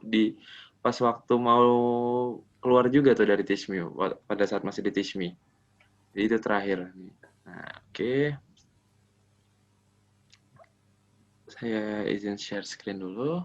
di pas waktu mau keluar juga tuh dari Teach Me, pada saat masih di Teach Me. Jadi itu terakhir. Nah, oke. Saya izin share screen dulu.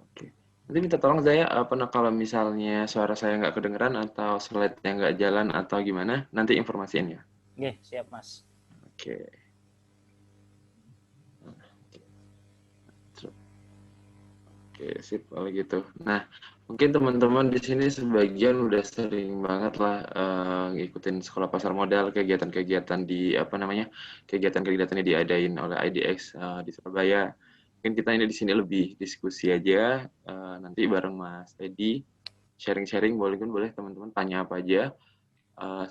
Oke. Nanti minta tolong saya kalau misalnya suara saya nggak kedengeran atau slide-nya nggak jalan atau gimana, nanti informasiin ya. Oke, siap Mas. Oke. Oke, sip kalau gitu. Nah, mungkin teman-teman di sini sebagian udah sering banget lah ngikutin sekolah pasar modal, kegiatan-kegiatan di apa namanya, kegiatan-kegiatan yang diadain oleh IDX di Surabaya. Mungkin kita ini di sini lebih diskusi aja, nanti bareng Mas Edi, sharing-sharing boleh teman-teman tanya apa aja. Eh,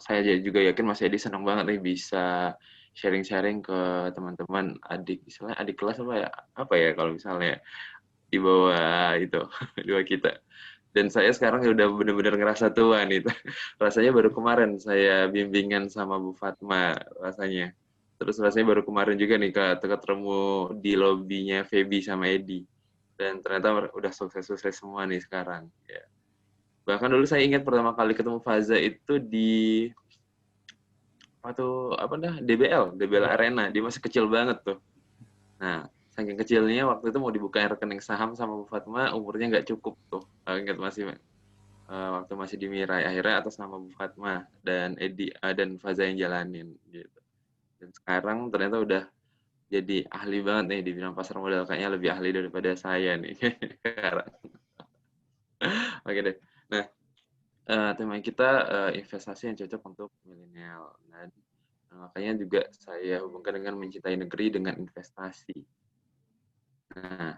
saya juga yakin Mas Edi senang banget nih bisa sharing-sharing ke teman-teman adik, misalnya adik kelas apa ya kalau misalnya di bawah itu di bawah kita. Dan saya sekarang udah bener-bener ngerasa tua nih. Rasanya baru kemarin saya bimbingan sama Bu Fatma rasanya. Terus rasanya baru kemarin juga nih ketemu di lobbynya Feby sama Edi. Dan ternyata udah sukses-sukses semua nih sekarang. Ya. Bahkan dulu saya ingat pertama kali ketemu Faza itu di DBL Arena. Dia masih kecil banget tuh. Nah, saking kecilnya waktu itu mau dibuka rekening saham sama Bu Fatma, umurnya nggak cukup tuh. Ingat masih waktu masih di Mirai, akhirnya atas nama Bu Fatma dan Edi dan Faza yang jalanin gitu. Dan sekarang ternyata udah jadi ahli banget nih di bidang pasar modal, kayaknya lebih ahli daripada saya nih sekarang. Oke deh. Nah, tema kita investasi yang cocok untuk milenial. Nah, makanya juga saya hubungkan dengan mencintai negeri dengan investasi. Nah,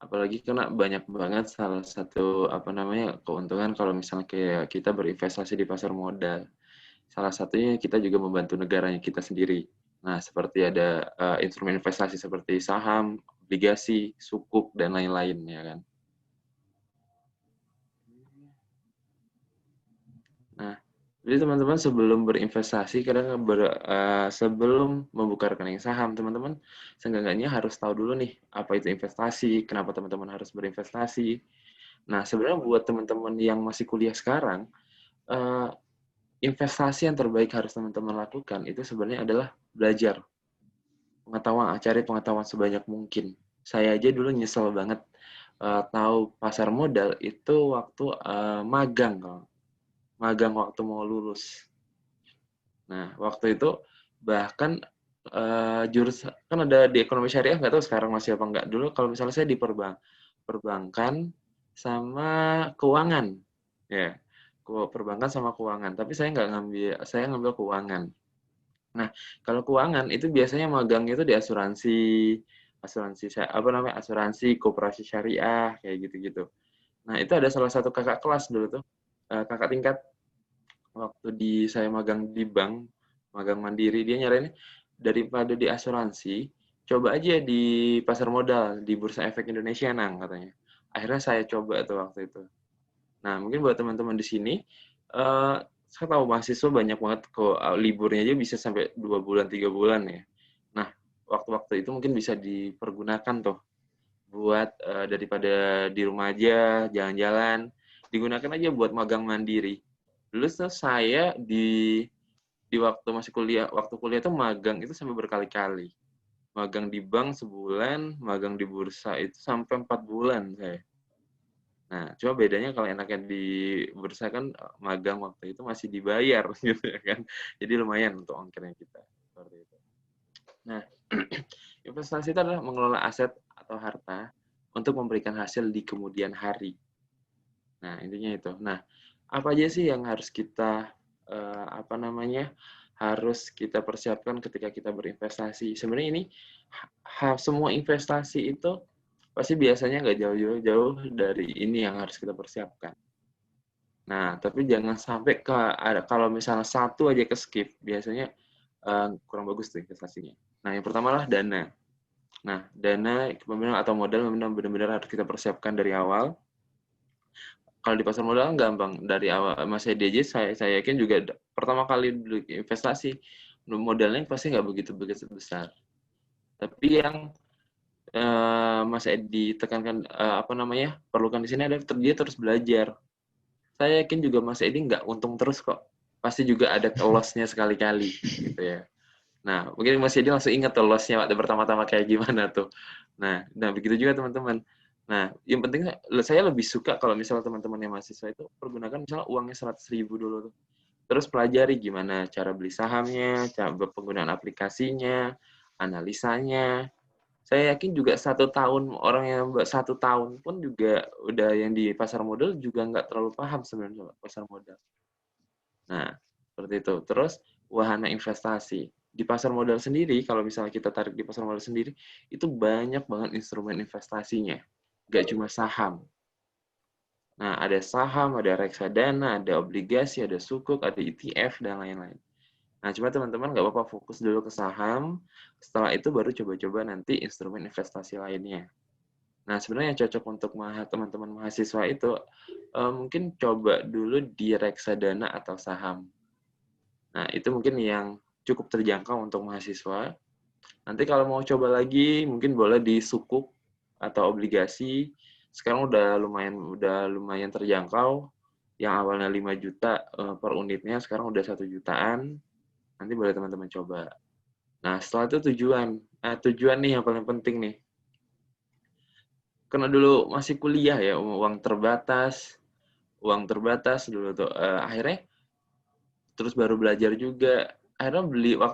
apalagi karena banyak banget salah satu keuntungan kalau misalnya kayak kita berinvestasi di pasar modal. Salah satunya kita juga membantu negaranya kita sendiri. Nah, seperti ada instrumen investasi seperti saham, obligasi, sukuk dan lain-lain ya kan. Nah, jadi teman-teman sebelum berinvestasi, sebelum membuka rekening saham, teman-teman seenggaknya harus tahu dulu nih, apa itu investasi, kenapa teman-teman harus berinvestasi. Nah, sebenarnya buat teman-teman yang masih kuliah sekarang, eh, investasi yang terbaik harus teman-teman lakukan itu sebenarnya adalah belajar. Cari pengetahuan sebanyak mungkin. Saya aja dulu nyesel banget tahu pasar modal itu waktu magang waktu mau lulus. Nah, waktu itu bahkan jurusan kan ada di ekonomi syariah, nggak tahu sekarang masih apa nggak. Dulu kalau misalnya saya di perbankan sama keuangan, ya, perbankan sama keuangan. Tapi saya ngambil keuangan. Nah, kalau keuangan itu biasanya magang itu di asuransi koperasi syariah kayak gitu-gitu. Nah, itu ada salah satu kakak kelas dulu tuh, kakak tingkat waktu saya magang di bank, magang mandiri, dia nyaranin daripada di asuransi, coba aja di pasar modal, di Bursa Efek Indonesia, Nang, katanya. Akhirnya saya coba tuh waktu itu. Nah, mungkin buat teman-teman di sini, saya tahu mahasiswa banyak banget kok liburnya aja bisa sampai 2 bulan, 3 bulan ya. Nah, waktu-waktu itu mungkin bisa dipergunakan tuh buat daripada di rumah aja, jalan-jalan, digunakan aja buat magang mandiri. Dulu tuh saya di waktu kuliah tuh magang itu sampai berkali-kali. Magang di bank sebulan, magang di bursa itu sampai 4 bulan saya. Nah, cuma bedanya kalau enaknya di bursa kan magang waktu itu masih dibayar gitu ya kan. Jadi lumayan untuk ongkirnya kita. Seperti itu. Nah, investasi itu adalah mengelola aset atau harta untuk memberikan hasil di kemudian hari. Nah, intinya itu. Nah, apa aja sih yang harus kita harus kita persiapkan ketika kita berinvestasi? Sebenarnya ini semua investasi itu pasti biasanya nggak jauh-jauh dari ini yang harus kita persiapkan. Nah, tapi jangan sampai kalau misalnya satu aja ke skip, biasanya kurang bagus tuh investasinya. Nah, yang pertama adalah dana. Nah, dana atau modal memang benar-benar harus kita persiapkan dari awal. Kalau di pasar modal kan gampang. Dari awal Mas Edi aja saya yakin juga pertama kali dulu investasi modalnya pasti nggak begitu besar. Tapi yang Mas Edi tekankan apa namanya perlukan di sini adalah dia terus belajar. Saya yakin juga Mas Edi nggak untung terus kok. Pasti juga ada loss-nya sekali-kali gitu ya. Nah, mungkin Mas Edi langsung ingat tuh loss-nya waktu pertama-tama kayak gimana tuh. Nah begitu juga teman-teman. Nah, yang penting saya lebih suka kalau misalnya teman-teman yang mahasiswa itu pergunakan misalnya uangnya 100.000 dulu tuh. Terus pelajari gimana cara beli sahamnya, cara penggunaan aplikasinya, analisanya. Saya yakin juga 1 tahun, orang yang 1 tahun pun juga udah yang di pasar modal juga nggak terlalu paham sebenarnya pasar modal. Nah, seperti itu. Terus wahana investasi. Di pasar modal sendiri, kalau misalnya kita tarik di pasar modal sendiri, itu banyak banget instrumen investasinya. Nggak cuma saham. Nah, ada saham, ada reksadana, ada obligasi, ada sukuk, ada ETF, dan lain-lain. Nah, cuma teman-teman nggak apa-apa fokus dulu ke saham, setelah itu baru coba-coba nanti instrumen investasi lainnya. Nah, sebenarnya yang cocok untuk teman-teman mahasiswa itu mungkin coba dulu di reksadana atau saham. Nah, itu mungkin yang cukup terjangkau untuk mahasiswa. Nanti kalau mau coba lagi, mungkin boleh di sukuk atau obligasi. Sekarang udah lumayan terjangkau. Yang awalnya 5 juta per unitnya, sekarang udah 1 jutaan. Nanti boleh teman-teman coba. Nah, setelah itu tujuan. Nah, tujuan nih yang paling penting nih. Karena dulu masih kuliah ya, uang terbatas dulu tuh. Akhirnya terus baru belajar juga. Akhirnya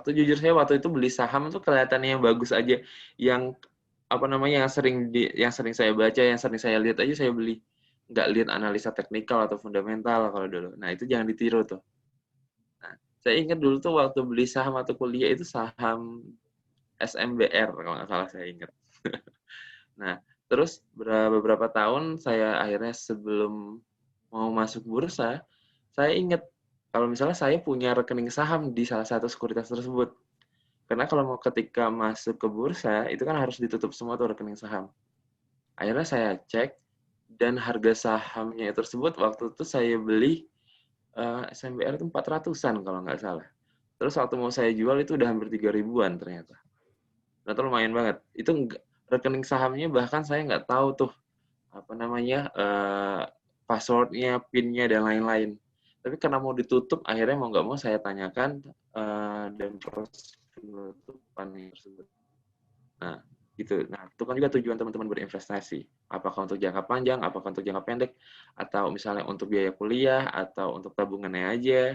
jujur saya waktu itu beli saham tuh kelihatannya yang bagus aja. Yang apa namanya yang sering saya baca, yang sering saya lihat aja saya beli. Nggak lihat analisa teknikal atau fundamental kalau dulu. Nah, itu jangan ditiru tuh. Nah, saya ingat dulu tuh waktu beli saham atau kuliah itu saham SMBR kalau nggak salah saya ingat. Nah, terus beberapa tahun saya akhirnya sebelum mau masuk bursa, saya ingat kalau misalnya saya punya rekening saham di salah satu sekuritas tersebut. Karena kalau mau ketika masuk ke bursa, itu kan harus ditutup semua tuh rekening saham. Akhirnya saya cek, dan harga sahamnya tersebut waktu itu saya beli SMBR itu 400-an kalau nggak salah. Terus waktu mau saya jual itu udah hampir 3.000-an ternyata. Ternyata lumayan banget. Itu rekening sahamnya bahkan saya nggak tahu tuh apa namanya passwordnya, pinnya dan lain-lain. Tapi karena mau ditutup, akhirnya mau nggak mau saya tanyakan dan proses penutupan tersebut. Nah, gitu. Nah, itu kan juga tujuan teman-teman berinvestasi. Apakah untuk jangka panjang, apakah untuk jangka pendek, atau misalnya untuk biaya kuliah, atau untuk tabungannya aja.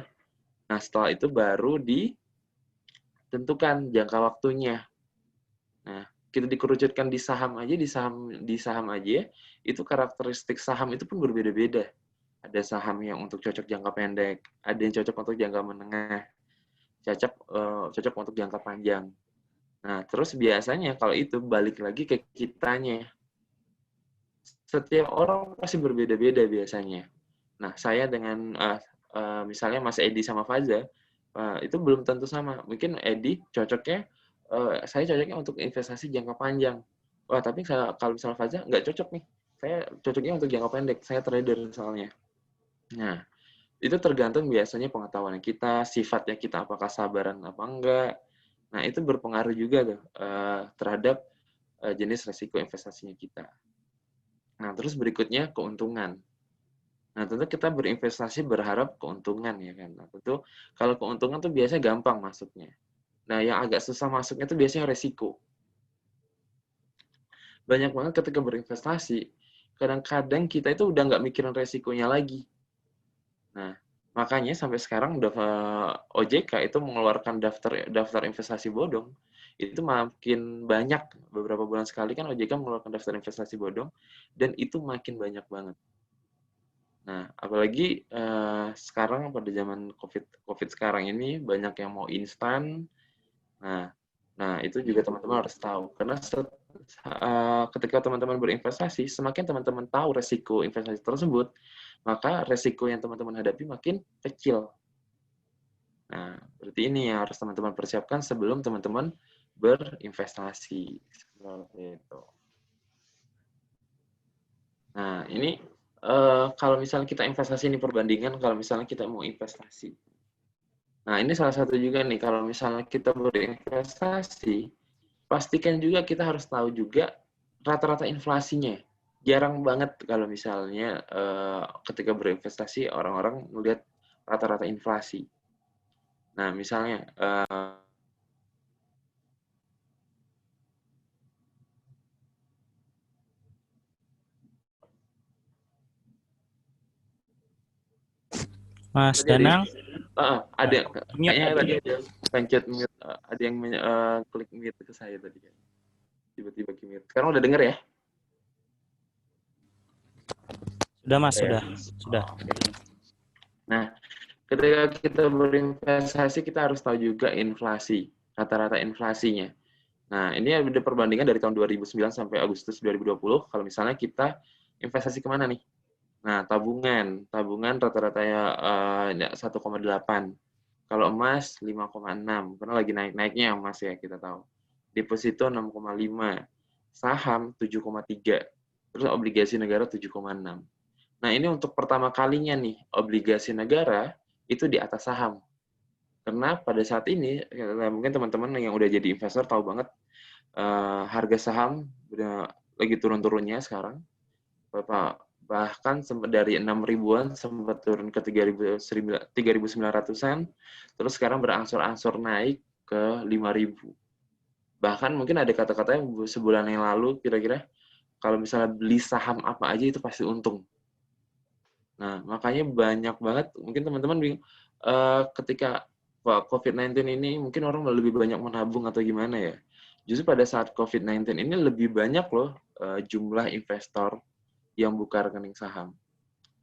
Nah, setelah itu baru ditentukan jangka waktunya. Nah, kita dikerucutkan di saham aja, itu karakteristik saham itu pun berbeda-beda. Ada saham yang untuk cocok jangka pendek, ada yang cocok untuk jangka menengah, cocok untuk jangka panjang. Nah, terus biasanya kalau itu balik lagi ke kitanya. Setiap orang pasti berbeda-beda biasanya. Nah, saya dengan misalnya Mas Edi sama Faza, itu belum tentu sama. Mungkin Edi cocoknya, saya cocoknya untuk investasi jangka panjang. Wah, tapi kalau misalnya Faza nggak cocok nih. Saya cocoknya untuk jangka pendek. Saya trader misalnya. Nah, itu tergantung biasanya pengetahuan kita, sifatnya kita apakah sabaran apa enggak. Nah, itu berpengaruh juga tuh terhadap jenis resiko investasinya kita. Nah, terus berikutnya keuntungan. Nah, tentu kita berinvestasi berharap keuntungan ya kan. Nah, tentu kalau keuntungan tuh biasanya gampang masuknya. Nah, yang agak susah masuknya tuh biasanya resiko. Banyak banget ketika berinvestasi, kadang-kadang kita itu udah nggak mikirin resikonya lagi. Nah, makanya sampai sekarang OJK itu mengeluarkan daftar investasi bodong. Itu makin banyak, beberapa bulan sekali kan OJK mengeluarkan daftar investasi bodong, dan itu makin banyak banget. Nah, apalagi sekarang pada zaman COVID sekarang ini banyak yang mau instan. Nah, itu juga teman-teman harus tahu. Karena ketika teman-teman berinvestasi, semakin teman-teman tahu resiko investasi tersebut, maka resiko yang teman-teman hadapi makin kecil. Nah, berarti ini yang harus teman-teman persiapkan sebelum teman-teman berinvestasi. Seperti itu. Nah, ini kalau misalnya kita investasi ini perbandingan kalau misalnya kita mau investasi. Nah, ini salah satu juga nih, kalau misalnya kita berinvestasi, pastikan juga kita harus tahu juga rata-rata inflasinya. Jarang banget kalau misalnya ketika berinvestasi orang-orang melihat rata-rata inflasi. Nah, misalnya Mas tadi Danang, ada mute kayaknya tadi. tadi ada pencet mute, ada yang klik mute ke saya tadi kan. Tiba-tiba mute. Sekarang udah denger ya? Sudah Mas, Ya. sudah. Oke. Nah, ketika kita berinvestasi kita harus tahu juga inflasi, rata-rata inflasinya. Nah, ini ada perbandingan dari tahun 2009 sampai Agustus 2020. Kalau misalnya kita investasi kemana nih? Nah, tabungan rata-ratanya 1,8. Kalau emas 5,6, karena lagi naik-naiknya emas ya kita tahu. Deposito 6,5, saham 7,3, terus obligasi negara 7,6. Nah, ini untuk pertama kalinya nih, obligasi negara itu di atas saham. Karena pada saat ini, mungkin teman-teman yang udah jadi investor tahu banget, harga saham udah lagi turun-turunnya sekarang. Bahkan sempat dari 6 ribuan sempat turun ke 3.900-an, terus sekarang berangsur-angsur naik ke 5.000. Bahkan mungkin ada kata-kata yang sebulan yang lalu kira-kira kalau misalnya beli saham apa aja itu pasti untung. Nah, makanya banyak banget mungkin teman-teman bingung ketika COVID-19 ini mungkin orang lebih banyak menabung atau gimana ya. Justru pada saat COVID-19 ini lebih banyak loh jumlah investor yang buka rekening saham.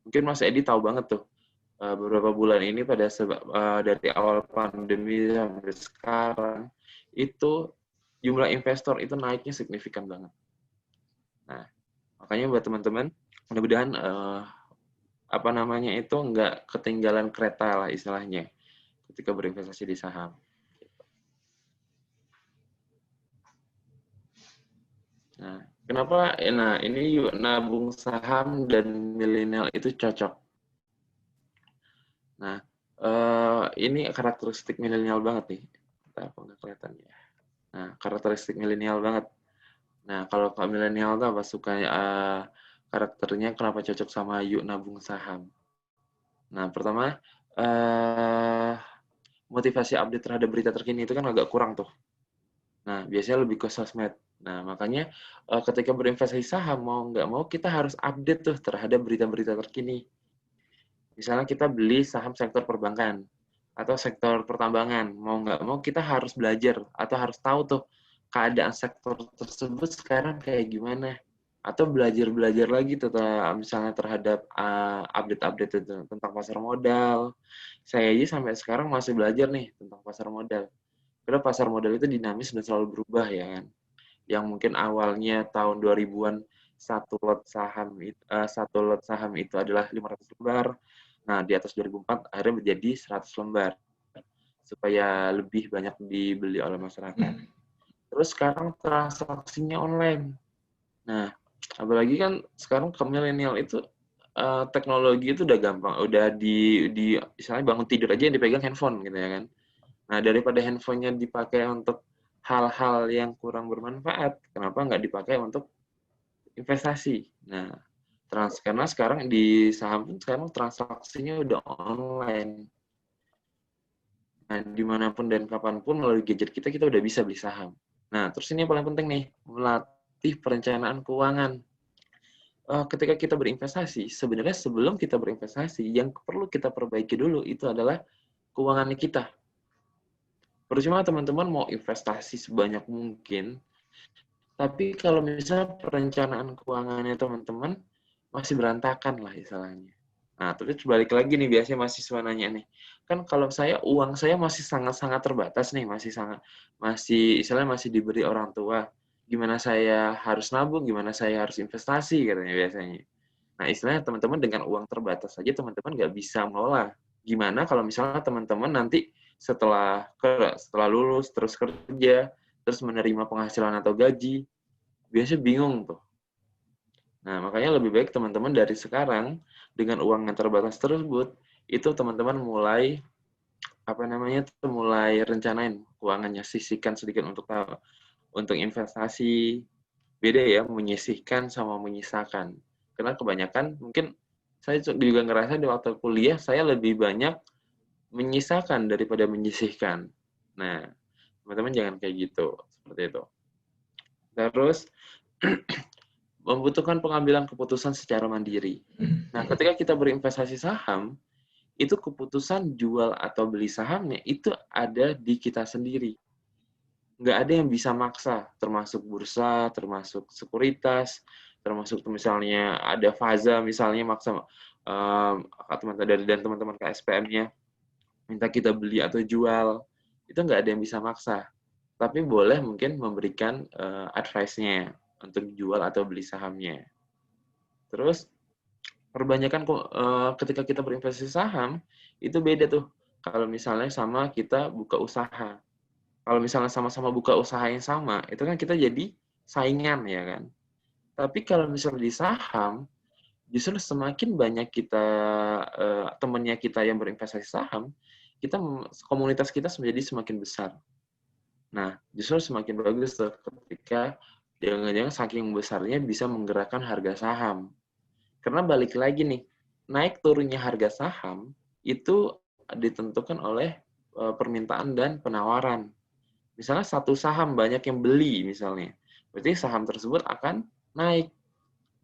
Mungkin Mas Edi tahu banget tuh beberapa bulan ini dari awal pandemi sampai sekarang itu jumlah investor itu naiknya signifikan banget. Nah, makanya buat teman-teman mudah-mudahan itu nggak ketinggalan kereta lah istilahnya ketika berinvestasi di saham. Nah, kenapa? Nah, ini nabung saham dan milenial itu cocok. Nah, ini karakteristik milenial banget nih. Apa nggak kelihatan ya? Nah, karakteristik milenial banget. Nah, kalau milenial tuh apa suka karakternya kenapa cocok sama yuk nabung saham? Nah, pertama motivasi update terhadap berita terkini itu kan agak kurang tuh. Nah, biasanya lebih ke sosmed. Nah, makanya ketika berinvestasi saham mau nggak mau kita harus update tuh terhadap berita-berita terkini. Misalnya kita beli saham sektor perbankan atau sektor pertambangan, mau nggak mau kita harus belajar atau harus tahu tuh keadaan sektor tersebut sekarang kayak gimana. Atau belajar-belajar lagi tuh misalnya terhadap update-update tentang pasar modal. Saya aja sampai sekarang masih belajar nih tentang pasar modal. Karena pasar modal itu dinamis dan selalu berubah ya kan. Yang mungkin awalnya tahun 2000-an satu lot saham itu adalah 500 lembar. Nah, di atas 2004 akhirnya menjadi 100 lembar supaya lebih banyak dibeli oleh masyarakat. Terus sekarang transaksinya online. Nah, apalagi kan sekarang ke milenial itu teknologi itu udah gampang, udah di misalnya bangun tidur aja yang dipegang handphone gitu ya kan. Nah, daripada handphonenya dipakai untuk hal-hal yang kurang bermanfaat, kenapa nggak dipakai untuk investasi? Nah, karena sekarang di saham pun sekarang transaksinya udah online. Nah, dimanapun dan kapanpun melalui gadget kita udah bisa beli saham. Nah, terus ini yang paling penting nih, melatih perencanaan keuangan. Ketika kita berinvestasi, sebenarnya sebelum kita berinvestasi, yang perlu kita perbaiki dulu itu adalah keuangannya kita. Percuma teman-teman mau investasi sebanyak mungkin, tapi kalau misalnya perencanaan keuangannya teman-teman masih berantakan lah istilahnya. Nah, terus balik lagi nih biasanya mahasiswa nanya nih, kan kalau uang saya masih sangat-sangat terbatas nih, masih istilahnya masih diberi orang tua. Gimana saya harus nabung, gimana saya harus investasi katanya biasanya. Nah, istilahnya teman-teman dengan uang terbatas saja teman-teman nggak bisa mengelola. Gimana kalau misalnya teman-teman nanti setelah lulus terus kerja, terus menerima penghasilan atau gaji, biasanya bingung tuh. Nah, makanya lebih baik teman-teman dari sekarang dengan uang yang terbatas tersebut, itu teman-teman mulai mulai rencanain keuangannya, sisihkan sedikit untuk investasi. Beda ya, menyisihkan sama menyisakan. Karena kebanyakan mungkin saya juga ngerasa di waktu kuliah saya lebih banyak menyisakan daripada menyisihkan. Nah, teman-teman jangan kayak gitu, seperti itu. Terus membutuhkan pengambilan keputusan secara mandiri. Nah, ketika kita berinvestasi saham, itu keputusan jual atau beli sahamnya itu ada di kita sendiri. Nggak ada yang bisa maksa, termasuk bursa, termasuk sekuritas, termasuk misalnya ada Faza misalnya maksa teman-teman KSPM-nya minta kita beli atau jual, itu nggak ada yang bisa maksa. Tapi boleh mungkin memberikan advice-nya untuk jual atau beli sahamnya. Terus perbanyakan ketika kita berinvestasi saham itu beda tuh. Kalau misalnya sama kita buka usaha. Kalau misalnya sama-sama buka usaha yang sama, itu kan kita jadi saingan ya kan. Tapi kalau misalnya di saham, justru semakin banyak kita temannya kita yang berinvestasi saham, komunitas kita menjadi semakin besar. Nah, justru semakin bagus tuh ketika jangan-jangan saking besarnya bisa menggerakkan harga saham. Karena balik lagi nih, naik turunnya harga saham itu ditentukan oleh permintaan dan penawaran. Misalnya satu saham banyak yang beli misalnya, berarti saham tersebut akan naik.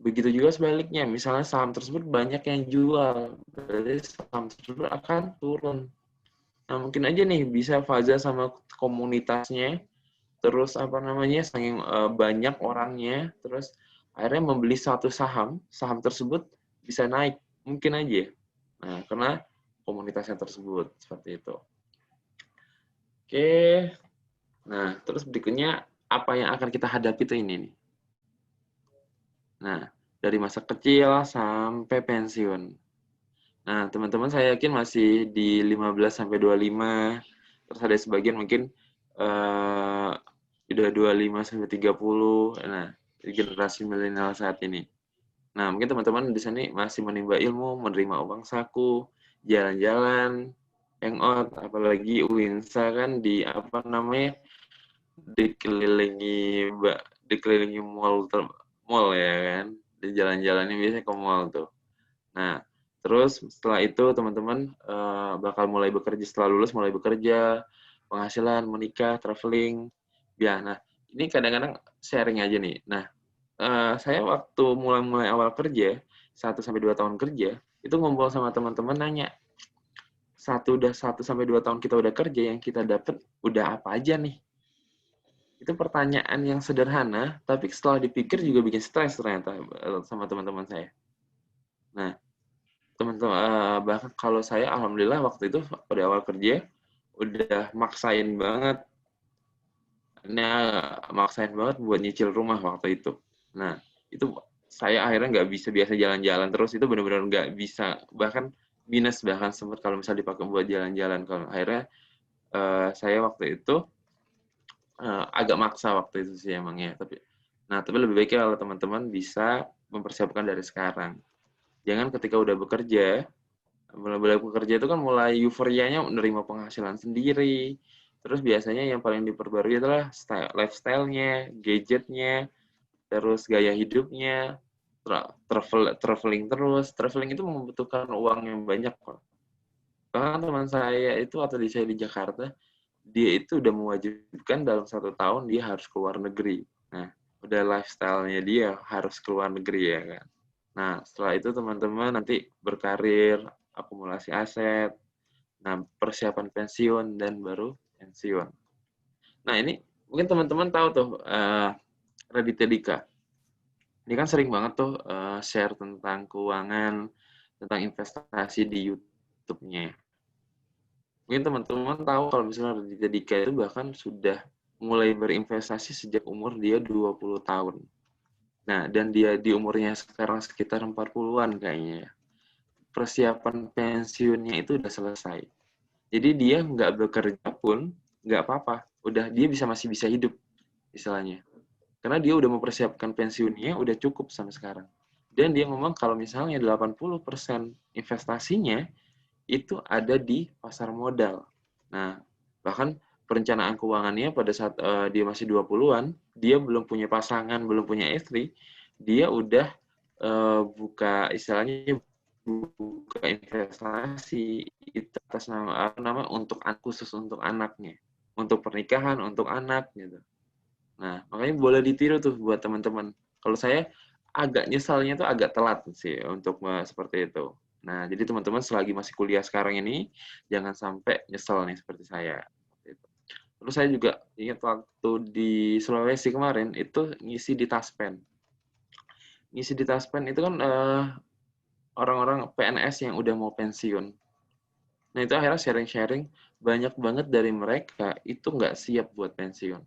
Begitu juga sebaliknya, misalnya saham tersebut banyak yang jual, berarti saham tersebut akan turun. Nah, mungkin aja nih bisa Faza sama komunitasnya, terus saking banyak orangnya, terus akhirnya membeli satu saham, saham tersebut bisa naik, mungkin aja. Nah, karena komunitasnya tersebut, seperti itu. Oke, nah terus berikutnya, apa yang akan kita hadapi tuh ini nih. Nah, dari masa kecil sampai pensiun. Nah, teman-teman saya yakin masih di 15 sampai 25. Terus ada sebagian mungkin udah 25 sampai 30. Nah, generasi milenial saat ini. Nah, mungkin teman-teman di sini masih menimba ilmu, menerima uang saku, jalan-jalan, hangout, apalagi Winsa kan dikelilingi dikelilingi mall ya kan. Di jalan-jalannya biasanya ke mall tuh. Nah, terus setelah itu teman-teman bakal mulai bekerja, setelah lulus mulai bekerja, penghasilan, menikah, traveling. Ya, nah ini kadang-kadang sharing aja nih. Nah, saya waktu mulai awal kerja, 1 sampai 2 tahun kerja, itu ngumpul sama teman-teman nanya, 1 sampai 2 tahun kita udah kerja, yang kita dapat udah apa aja nih? Itu pertanyaan yang sederhana, tapi setelah dipikir juga bikin stres ternyata sama teman-teman saya. Nah, teman-teman bahkan kalau saya alhamdulillah waktu itu pada awal kerja udah maksain banget buat nyicil rumah waktu itu. Nah, itu saya akhirnya nggak bisa biasa jalan-jalan terus, itu benar-benar nggak bisa, bahkan minus, bahkan sempat kalau misalnya dipakai buat jalan-jalan. Kalau akhirnya saya waktu itu agak maksa waktu itu sih emangnya. Tapi lebih baik kalau teman-teman bisa mempersiapkan dari sekarang. Jangan ketika udah bekerja, mulai bekerja itu kan mulai euforianya menerima penghasilan sendiri. Terus biasanya yang paling diperbarui adalah lifestyle-nya, gadgetnya, terus gaya hidupnya, traveling terus. Traveling itu membutuhkan uang yang banyak kok. Bahkan teman saya itu waktu saya di Jakarta, dia itu udah mewajibkan dalam 1 tahun dia harus keluar negeri. Nah, udah lifestyle-nya dia harus keluar negeri ya kan. Nah, setelah itu teman-teman nanti berkarir, akumulasi aset, nah persiapan pensiun, dan baru pensiun. Nah, ini mungkin teman-teman tahu tuh Raditya Dika. Ini kan sering banget tuh share tentang keuangan, tentang investasi di YouTube-nya. Mungkin teman-teman tahu kalau misalnya Raditya Dika itu bahkan sudah mulai berinvestasi sejak umur dia 20 tahun. Nah, dan dia di umurnya sekarang sekitar 40-an kayaknya ya. Persiapan pensiunnya itu udah selesai. Jadi dia nggak bekerja pun nggak apa-apa. Dia masih bisa hidup istilahnya. Karena dia udah mempersiapkan pensiunnya udah cukup sampai sekarang. Dan dia ngomong kalau misalnya 80% investasinya itu ada di pasar modal. Nah, bahkan perencanaan keuangannya pada saat dia masih 20-an, dia belum punya pasangan, belum punya istri, dia udah buka istilahnya buka investasi itu atas nama apa nama untuk khusus untuk anaknya, untuk pernikahan, untuk anak gitu. Nah, makanya boleh ditiru tuh buat teman-teman. Kalau saya agak nyesalnya tuh agak telat sih untuk seperti itu. Nah, jadi teman-teman selagi masih kuliah sekarang ini, jangan sampai nyesel nih seperti saya. Terus saya juga ingat waktu di Sulawesi kemarin, itu ngisi di Taspen. Ngisi di Taspen itu kan orang-orang PNS yang udah mau pensiun. Nah, itu akhirnya sharing-sharing, banyak banget dari mereka itu nggak siap buat pensiun.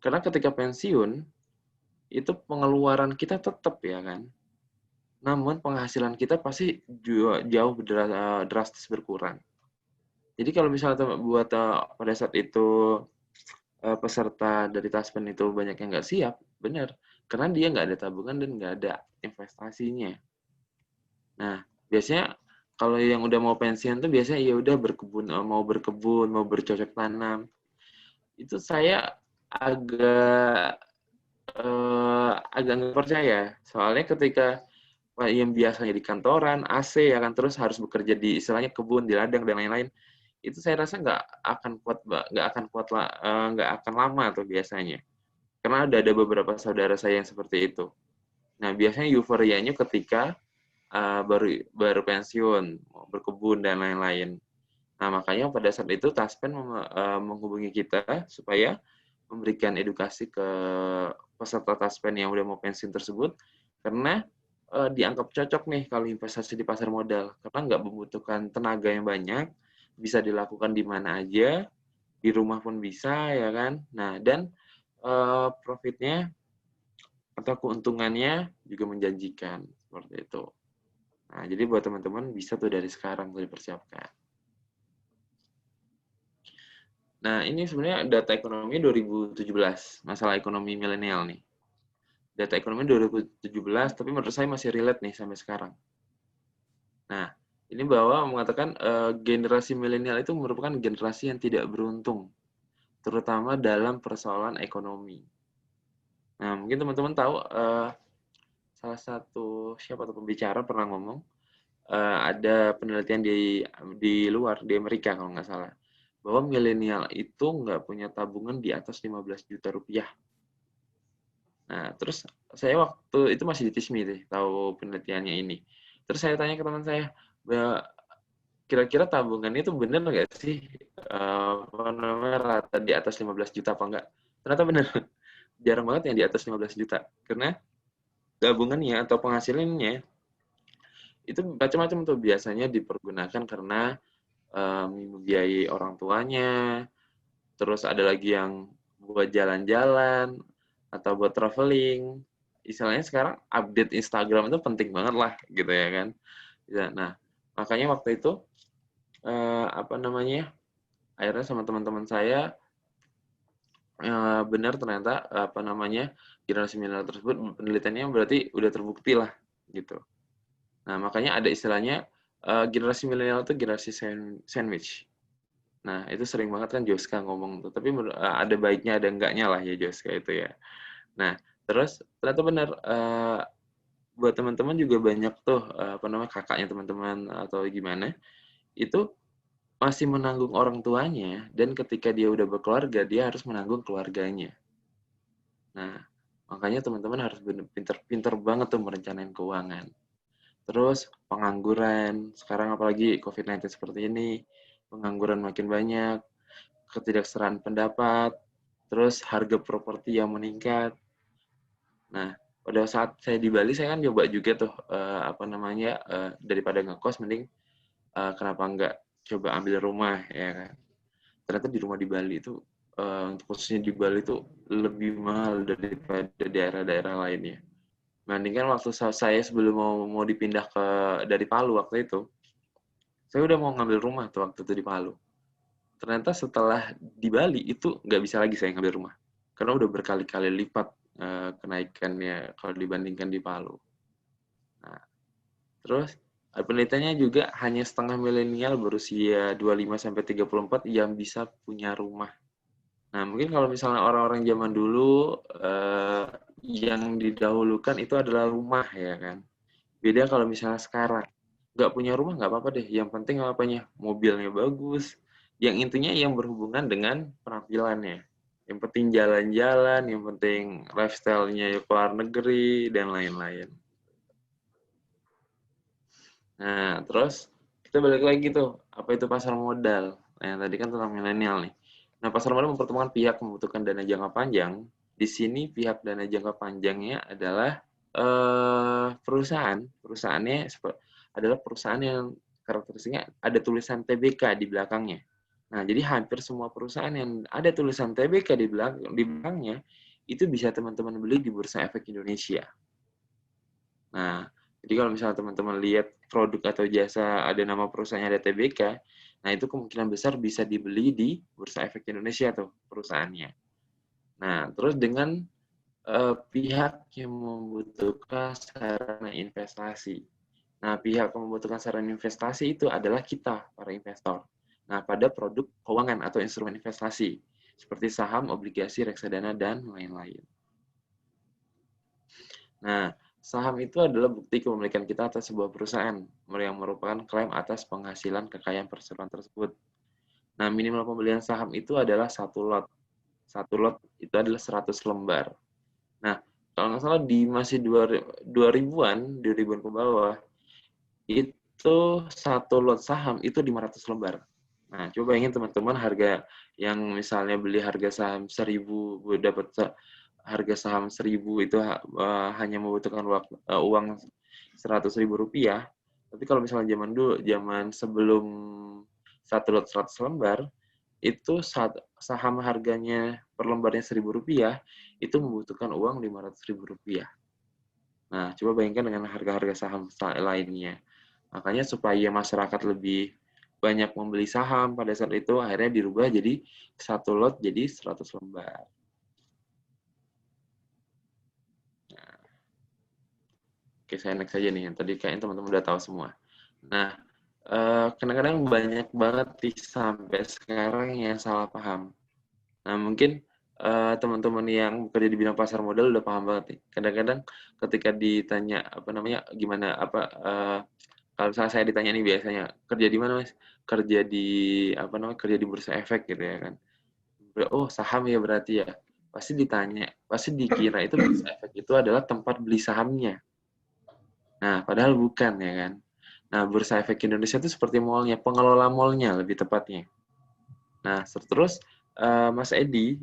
Karena ketika pensiun, itu pengeluaran kita tetap ya kan. Namun penghasilan kita pasti jauh drastis berkurang. Jadi kalau misalnya buat pada saat itu peserta dari Taspen itu banyak yang nggak siap, benar. Karena dia nggak ada tabungan dan nggak ada investasinya. Nah, biasanya kalau yang udah mau pensiun tuh biasanya ya udah berkebun, mau bercocok tanam. Itu saya agak agak nggak percaya. Soalnya ketika yang biasanya di kantoran, AC ya kan, terus harus bekerja di istilahnya kebun, di ladang dan lain-lain, itu saya rasa nggak akan lama tuh biasanya. Karena ada beberapa saudara saya yang seperti itu. Nah, biasanya euforianya ketika baru baru pensiun, mau berkebun dan lain-lain. Nah, makanya pada saat itu Taspen menghubungi kita supaya memberikan edukasi ke peserta Taspen yang udah mau pensiun tersebut, karena dianggap cocok nih kalau investasi di pasar modal, karena nggak membutuhkan tenaga yang banyak, bisa dilakukan di mana aja, di rumah pun bisa, ya kan. Nah, dan profitnya atau keuntungannya juga menjanjikan, seperti itu. Nah, jadi buat teman-teman bisa tuh dari sekarang tuh dipersiapkan. Nah, ini sebenarnya data ekonomi 2017, masalah ekonomi milenial nih. Data ekonomi 2017, tapi menurut saya masih relate nih sampai sekarang. Nah, ini bahwa mengatakan generasi milenial itu merupakan generasi yang tidak beruntung, terutama dalam persoalan ekonomi. Nah, mungkin teman-teman tahu salah satu siapa tuh pembicara pernah ngomong ada penelitian di luar di Amerika kalau nggak salah bahwa milenial itu nggak punya tabungan di atas 15 juta rupiah. Nah, terus saya waktu itu masih di TISMI deh, tahu penelitiannya ini. Terus saya tanya ke teman saya, kira-kira tabungan itu bener nggak sih apa namanya rata di atas 15 juta apa enggak? Ternyata bener. Jarang banget yang di atas 15 juta. Karena tabungannya atau penghasilannya itu macam-macam tuh biasanya dipergunakan karena membiayai orang tuanya, terus ada lagi yang buat jalan-jalan atau buat traveling. Istilahnya sekarang update Instagram itu penting banget lah gitu ya kan. Ya, nah, makanya waktu itu apa namanya? Akhirnya sama teman-teman saya benar ternyata apa namanya? Generasi milenial tersebut penelitiannya berarti udah terbukti lah gitu. Nah, makanya ada istilahnya generasi milenial itu generasi sandwich. Nah, itu sering banget kan Joska ngomong tuh. Tapi ada baiknya ada enggaknya lah ya Joska itu ya. Nah, terus ternyata benar buat teman-teman juga banyak tuh apa namanya kakaknya teman-teman atau gimana itu masih menanggung orang tuanya dan ketika dia udah berkeluarga dia harus menanggung keluarganya. Nah, makanya teman-teman harus pinter-pinter banget tuh merencanain keuangan. Terus pengangguran, sekarang apalagi COVID-19 seperti ini, pengangguran makin banyak, ketidakseraan pendapat, terus harga properti yang meningkat. Nah, pada saat saya di Bali, saya kan coba juga tuh, apa namanya, daripada ngekos, mending kenapa nggak coba ambil rumah, ya kan. Ternyata di rumah di Bali itu, untuk khususnya di Bali itu lebih mahal daripada daerah-daerah lainnya. Bandingkan waktu saya sebelum mau dipindah dari Palu waktu itu, saya udah mau ngambil rumah tuh waktu itu di Palu. Ternyata setelah di Bali itu nggak bisa lagi saya ngambil rumah. Karena udah berkali-kali lipat kenaikannya kalau dibandingkan di Palu. Terus penelitiannya juga hanya setengah milenial berusia 25-34 yang bisa punya rumah. Nah, mungkin kalau misalnya orang-orang zaman dulu yang didahulukan itu adalah rumah ya kan. Beda kalau misalnya sekarang. Nggak punya rumah nggak apa-apa deh. Yang penting apanya? Mobilnya bagus. Yang intinya yang berhubungan dengan penampilannya. Yang penting jalan-jalan, yang penting lifestyle-nya ke luar negeri, dan lain-lain. Nah, terus kita balik lagi tuh, apa itu pasar modal? Nah, yang tadi kan tentang milenial nih. Nah, pasar modal mempertemukan pihak membutuhkan dana jangka panjang. Di sini pihak dana jangka panjangnya adalah perusahaan. Perusahaannya adalah perusahaan yang karakteristiknya ada tulisan TBK di belakangnya. Nah, jadi hampir semua perusahaan yang ada tulisan TBK di belakangnya itu bisa teman-teman beli di Bursa Efek Indonesia. Nah, jadi kalau misalnya teman-teman lihat produk atau jasa ada nama perusahaannya ada TBK, nah itu kemungkinan besar bisa dibeli di Bursa Efek Indonesia tuh perusahaannya. Nah, terus dengan pihak yang membutuhkan sarana investasi. Nah, pihak yang membutuhkan sarana investasi itu adalah kita, para investor. Nah, pada produk keuangan atau instrumen investasi, seperti saham, obligasi, reksadana, dan lain-lain. Nah, saham itu adalah bukti kepemilikan kita atas sebuah perusahaan yang merupakan klaim atas penghasilan kekayaan perusahaan tersebut. Nah, minimal pembelian saham itu adalah satu lot. Satu lot itu adalah 100 lembar. Nah, kalau nggak salah di masih 2000-an ke bawah, itu satu lot saham itu 500 lembar. Nah, coba ingin teman-teman harga yang misalnya beli harga saham 1000, dapat harga saham 1000 itu hanya membutuhkan uang 100.000 rupiah. Tapi kalau misalnya zaman dulu, zaman sebelum satu lot 100 lembar, itu saham harganya per lembarnya 1.000 rupiah, itu membutuhkan uang 500.000 rupiah. Nah, coba bayangkan dengan harga-harga saham lainnya. Makanya supaya masyarakat lebih banyak membeli saham pada saat itu, akhirnya dirubah jadi satu lot jadi 100 lembar. Nah, oke, saya next aja nih. Yang tadi kayaknya teman-teman udah tahu semua. Nah, kadang-kadang banyak banget sampai sekarang yang salah paham. Nah, mungkin teman-teman yang bekerja di bidang pasar modal udah paham banget nih. Kadang-kadang ketika ditanya gimana kalau misalnya saya ditanya nih biasanya kerja di mana Mas? Kerja di kerja di Bursa Efek gitu ya kan. Oh, saham ya berarti ya. Pasti dikira itu Bursa Efek itu adalah tempat beli sahamnya. Nah, padahal bukan ya kan. Nah, Bursa Efek Indonesia itu seperti mallnya, pengelola mallnya lebih tepatnya. Nah, terus Mas Edi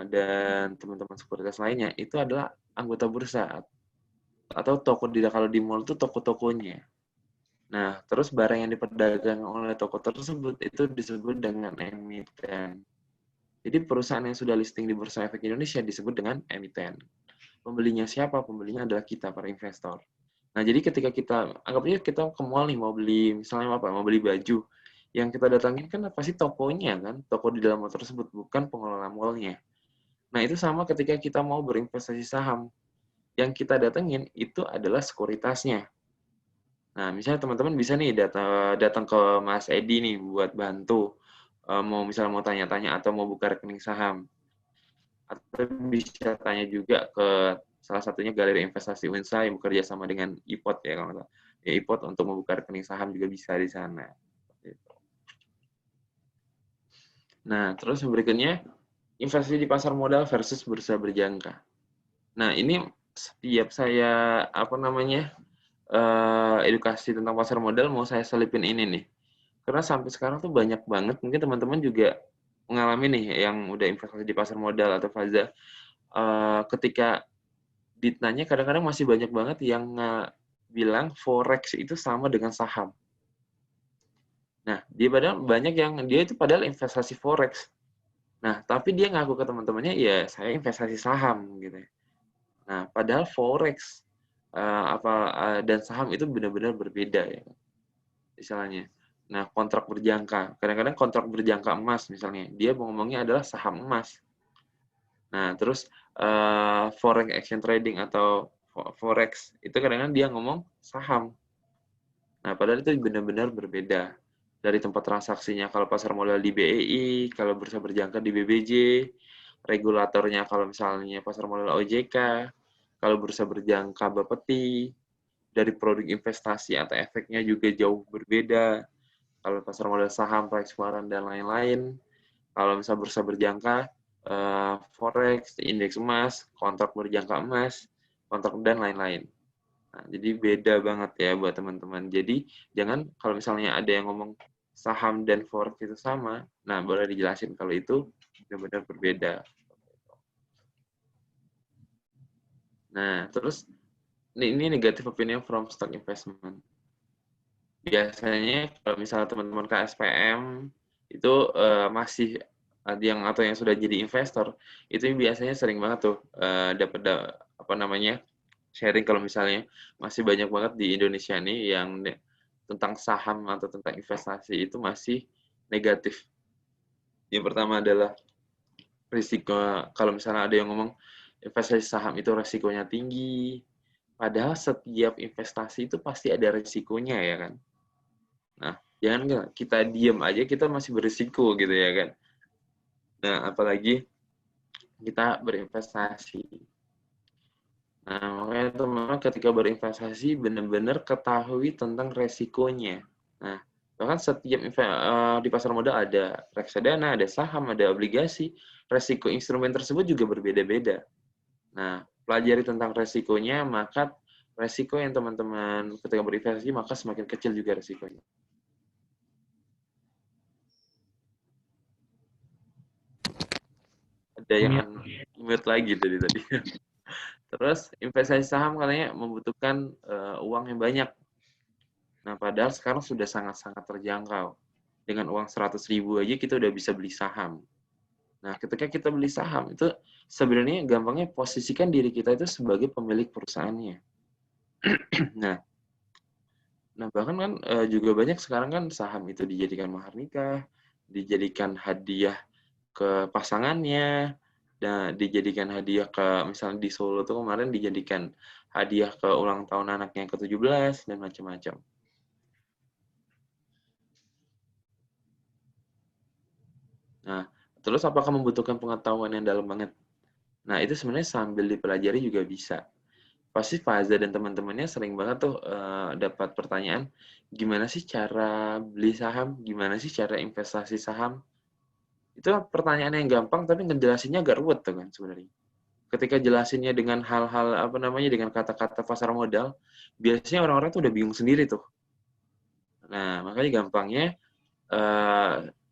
dan teman-teman sekuritas lainnya itu adalah anggota bursa atau toko kalau di mall itu toko-tokonya. Nah, terus barang yang diperdagangkan oleh toko tersebut itu disebut dengan emiten. Jadi perusahaan yang sudah listing di Bursa Efek Indonesia disebut dengan emiten. Pembelinya siapa? Pembelinya adalah kita, para investor. Nah, jadi ketika anggap aja kita ke mall nih, mau beli, misalnya mau beli baju. Yang kita datangin kan pasti tokonya kan, toko di dalam mall tersebut, bukan pengelola mallnya. Nah, itu sama ketika kita mau berinvestasi saham. Yang kita datengin itu adalah sekuritasnya. Nah, misalnya teman-teman bisa nih datang ke Mas Edi nih buat bantu. Misalnya mau tanya-tanya atau mau buka rekening saham. Atau bisa tanya juga ke salah satunya Galeri Investasi Unsa yang bekerja sama dengan IPOT ya kalau ya IPOT untuk membuka rekening saham juga bisa di sana. Nah, terus yang berikutnya investasi di pasar modal versus bursa berjangka. Nah, ini setiap saya edukasi tentang pasar modal mau saya selipin ini nih. Karena sampai sekarang tuh banyak banget, mungkin teman-teman juga mengalami nih yang udah investasi di pasar modal atau Faza, ketika ditanya kadang-kadang masih banyak banget yang bilang forex itu sama dengan saham. Nah, dia itu padahal investasi forex. Nah, tapi dia ngaku ke teman-temannya, ya saya investasi saham gitu. Nah, padahal forex dan saham itu benar-benar berbeda ya, istilahnya. Nah, kontrak berjangka. Kadang-kadang kontrak berjangka emas misalnya, dia ngomongnya adalah saham emas. Nah, terus foreign exchange trading atau forex itu kadang-kadang dia ngomong saham. Nah, padahal itu benar-benar berbeda. Dari tempat transaksinya kalau pasar modal di BEI, kalau bursa berjangka di BBJ, regulatornya kalau misalnya pasar modal OJK, kalau bursa berjangka Bapeti, dari produk investasi atau efeknya juga jauh berbeda. Kalau pasar modal saham, pereksporan, dan lain-lain. Kalau misal bursa berjangka, forex, indeks emas, kontrak berjangka emas, kontrak dan lain-lain. Nah, jadi beda banget ya buat teman-teman. Jadi jangan kalau misalnya ada yang ngomong saham dan forex itu sama, nah boleh dijelasin kalau itu benar-benar berbeda. Nah, terus ini negative opinion from stock investment. Biasanya kalau misalnya teman-teman KSPM itu masih yang atau yang sudah jadi investor, itu biasanya sering banget tuh dapat apa namanya sharing kalau misalnya masih banyak banget di Indonesia nih yang tentang saham atau tentang investasi itu masih negatif. Yang pertama adalah risiko, kalau misalnya ada yang ngomong investasi saham itu risikonya tinggi, padahal setiap investasi itu pasti ada risikonya ya kan. Nah, jangan nggak kita diem aja kita masih berisiko gitu ya kan. Nah, apalagi kita berinvestasi. Nah, makanya teman-teman ketika berinvestasi benar-benar ketahui tentang resikonya. Nah, bahkan setiap di pasar modal ada reksadana, ada saham, ada obligasi. Resiko instrumen tersebut juga berbeda-beda. Nah, pelajari tentang resikonya, maka resiko yang teman-teman ketika berinvestasi maka semakin kecil juga resikonya. Ada yang mute lagi tadi. Terus investasi saham katanya membutuhkan uang yang banyak. Nah, padahal sekarang sudah sangat-sangat terjangkau. Dengan uang 100.000 aja kita udah bisa beli saham. Nah, ketika kita beli saham itu sebenarnya gampangnya posisikan diri kita itu sebagai pemilik perusahaannya. nah, bahkan kan juga banyak sekarang kan saham itu dijadikan mahar nikah, dijadikan hadiah ke pasangannya, dan dijadikan hadiah ke misalnya di Solo tuh kemarin dijadikan hadiah ke ulang tahun anaknya yang ke-17 dan macam-macam. Nah, terus apakah membutuhkan pengetahuan yang dalam banget? Nah, itu sebenarnya sambil dipelajari juga bisa. Pasti Faza dan teman-temannya sering banget tuh dapat pertanyaan, gimana sih cara beli saham? Gimana sih cara investasi saham? Itu pertanyaan yang gampang tapi ngejelasinnya agak ruwet tuh kan sebenarnya. Ketika jelasinnya dengan hal-hal apa namanya dengan kata-kata pasar modal, biasanya orang-orang tuh udah bingung sendiri tuh. Nah, makanya gampangnya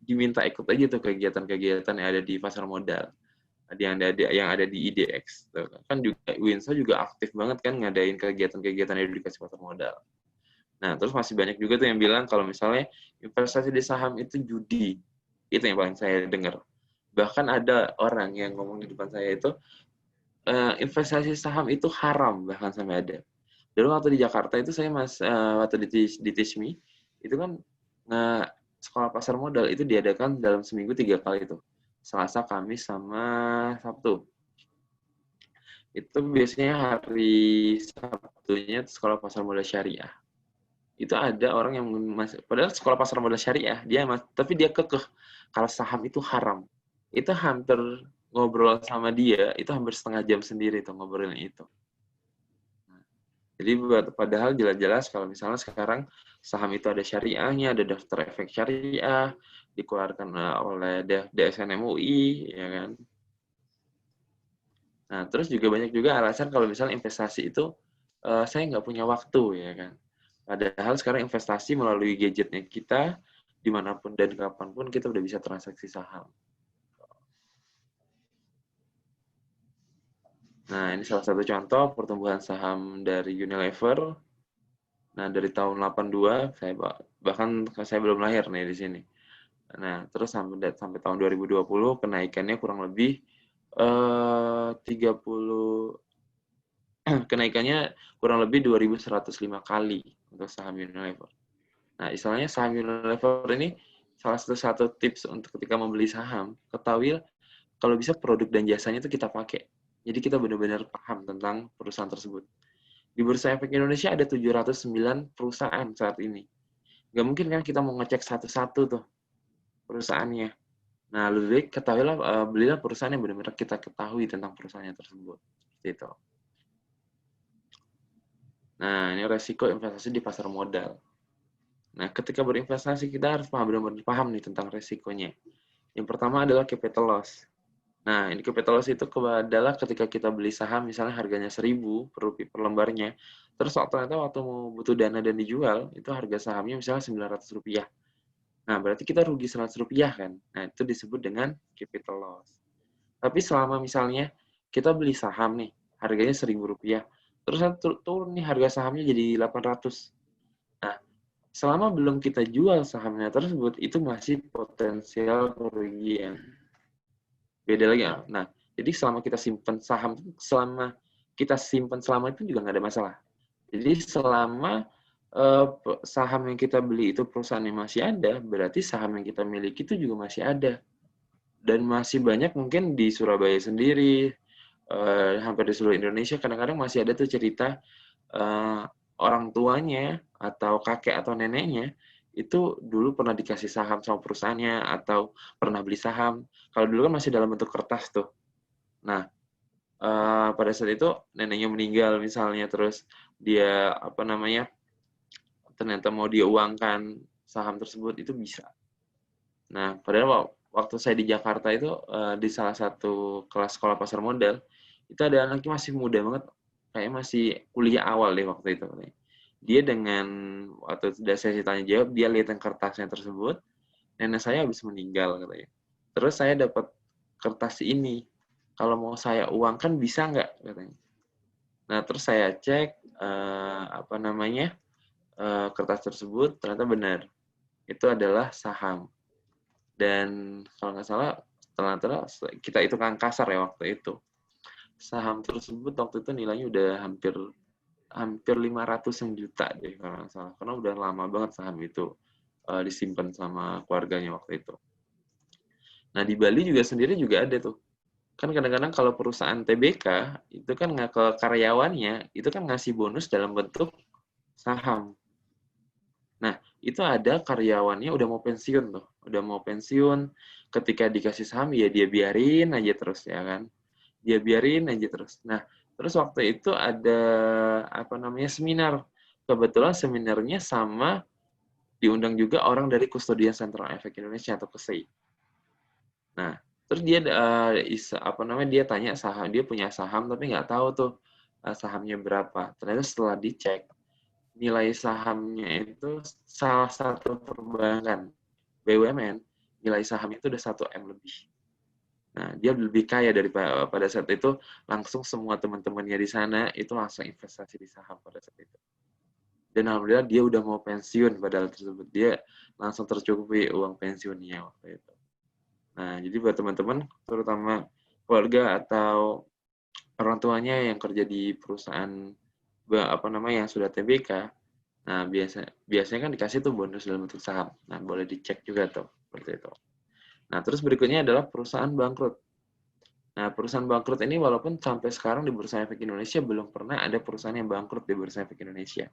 diminta ikut aja tuh kegiatan-kegiatan yang ada di pasar modal, yang ada di IDX. Tuh. Kan juga Winsa juga aktif banget kan ngadain kegiatan-kegiatan edukasi pasar modal. Nah, terus masih banyak juga tuh yang bilang kalau misalnya investasi di saham itu judi. Itu yang paling saya dengar. Bahkan ada orang yang ngomong di depan saya itu, investasi saham itu haram, bahkan sampai ada. Dulu waktu di Jakarta itu saya waktu di TISMI, itu kan sekolah pasar modal itu diadakan dalam seminggu 3 kali itu. Selasa, Kamis, sama Sabtu. Itu biasanya hari Sabtunya sekolah pasar modal syariah. Itu ada orang yang padahal sekolah pasar modal syariah, tapi dia kekeh kalau saham itu haram. Itu hampir ngobrol sama dia, itu hampir setengah jam sendiri tuh ngobrolin itu. Jadi padahal jelas-jelas kalau misalnya sekarang saham itu ada syariahnya, ada daftar efek syariah, dikeluarkan oleh DSN MUI, ya kan. Nah, terus juga banyak juga alasan kalau misalnya investasi itu saya nggak punya waktu, ya kan. Padahal sekarang investasi melalui gadgetnya kita, dimanapun dan kapanpun kita udah bisa transaksi saham. Nah, ini salah satu contoh pertumbuhan saham dari Unilever. Nah, dari tahun 82, bahkan saya belum lahir nih di sini. Nah, terus sampai tahun 2020 kenaikannya kurang lebih kenaikannya kurang lebih 2.105 kali untuk saham Unilever. Nah, istilahnya saham Unilever ini salah satu tips untuk ketika membeli saham, ketahui kalau bisa produk dan jasanya itu kita pakai. Jadi kita benar-benar paham tentang perusahaan tersebut. Di Bursa Efek Indonesia ada 709 perusahaan saat ini. Nggak mungkin kan kita mau ngecek satu-satu tuh perusahaannya. Nah, lebih baik ketahuilah, belilah perusahaan yang benar-benar kita ketahui tentang perusahaannya tersebut. Seperti itu. Nah, ini resiko investasi di pasar modal. Nah, ketika berinvestasi, kita harus benar-benar paham nih tentang resikonya. Yang pertama adalah capital loss. Nah, ini capital loss itu adalah ketika kita beli saham, misalnya harganya 1.000 per lembarnya, terus ternyata waktu mau butuh dana dan dijual, itu harga sahamnya misalnya Rp900. Nah, berarti kita rugi Rp100 kan? Nah, itu disebut dengan capital loss. Tapi selama misalnya kita beli saham nih, harganya Rp1.000, terus turun nih harga sahamnya jadi 800. Nah, selama belum kita jual sahamnya tersebut, itu masih potensial kerugian. Beda lagi. Nah, jadi selama kita simpan saham, selama itu juga nggak ada masalah. Jadi selama saham yang kita beli itu perusahaan yang masih ada, berarti saham yang kita miliki itu juga masih ada. Dan masih banyak mungkin di Surabaya sendiri, hampir di seluruh Indonesia, kadang-kadang masih ada tuh cerita orang tuanya atau kakek atau neneknya itu dulu pernah dikasih saham sama perusahaannya atau pernah beli saham. Kalau dulu kan masih dalam bentuk kertas tuh. Nah, pada saat itu neneknya meninggal misalnya, terus dia ternyata mau dia uangkan saham tersebut, itu bisa. Nah, padahal waktu saya di Jakarta itu di salah satu kelas sekolah pasar modal, itu ada anaknya masih muda banget, kayak masih kuliah awal deh waktu itu. Dia dengan waktu sudah sesi tanya jawab, dia lihat yang kertasnya tersebut, nenek saya habis meninggal katanya. Terus saya dapat kertas ini, kalau mau saya uangkan bisa nggak katanya. Nah, terus saya cek kertas tersebut, ternyata benar itu adalah saham. Dan kalau nggak salah, setelah kita hitung kasar ya waktu itu, saham tersebut waktu itu nilainya udah hampir 500 juta deh kalau nggak salah, karena udah lama banget saham itu disimpan sama keluarganya waktu itu. Nah, di Bali sendiri juga ada tuh. Kan kadang-kadang kalau perusahaan TBK, itu kan nggak ke karyawannya, itu kan ngasih bonus dalam bentuk saham. Nah, itu ada karyawannya udah mau pensiun tuh. Udah mau pensiun, ketika dikasih saham, ya dia biarin aja terus, ya kan. Dia biarin aja terus. Nah, terus waktu itu ada, seminar. Kebetulan seminarnya sama diundang juga orang dari Kustodian Sentral Efek Indonesia atau KSEI. Nah, terus dia dia tanya saham, dia punya saham tapi nggak tahu tuh sahamnya berapa. Ternyata setelah dicek, nilai sahamnya itu salah satu perbankan BUMN, nilai sahamnya itu udah 1 M lebih. Nah, dia lebih kaya daripada pada saat itu, langsung semua teman-temannya di sana itu langsung investasi di saham pada saat itu. Dan alhamdulillah dia udah mau pensiun padahal tersebut. Dia langsung tercukupi uang pensiunnya waktu itu. Nah, jadi buat teman-teman, terutama keluarga atau orang tuanya yang kerja di perusahaan yang sudah TBK, nah biasanya kan dikasih tuh bonus dalam bentuk saham. Nah, boleh dicek juga tuh seperti itu. Nah, terus berikutnya adalah perusahaan bangkrut. Nah, perusahaan bangkrut ini walaupun sampai sekarang di Bursa Efek Indonesia belum pernah ada perusahaan yang bangkrut di Bursa Efek Indonesia.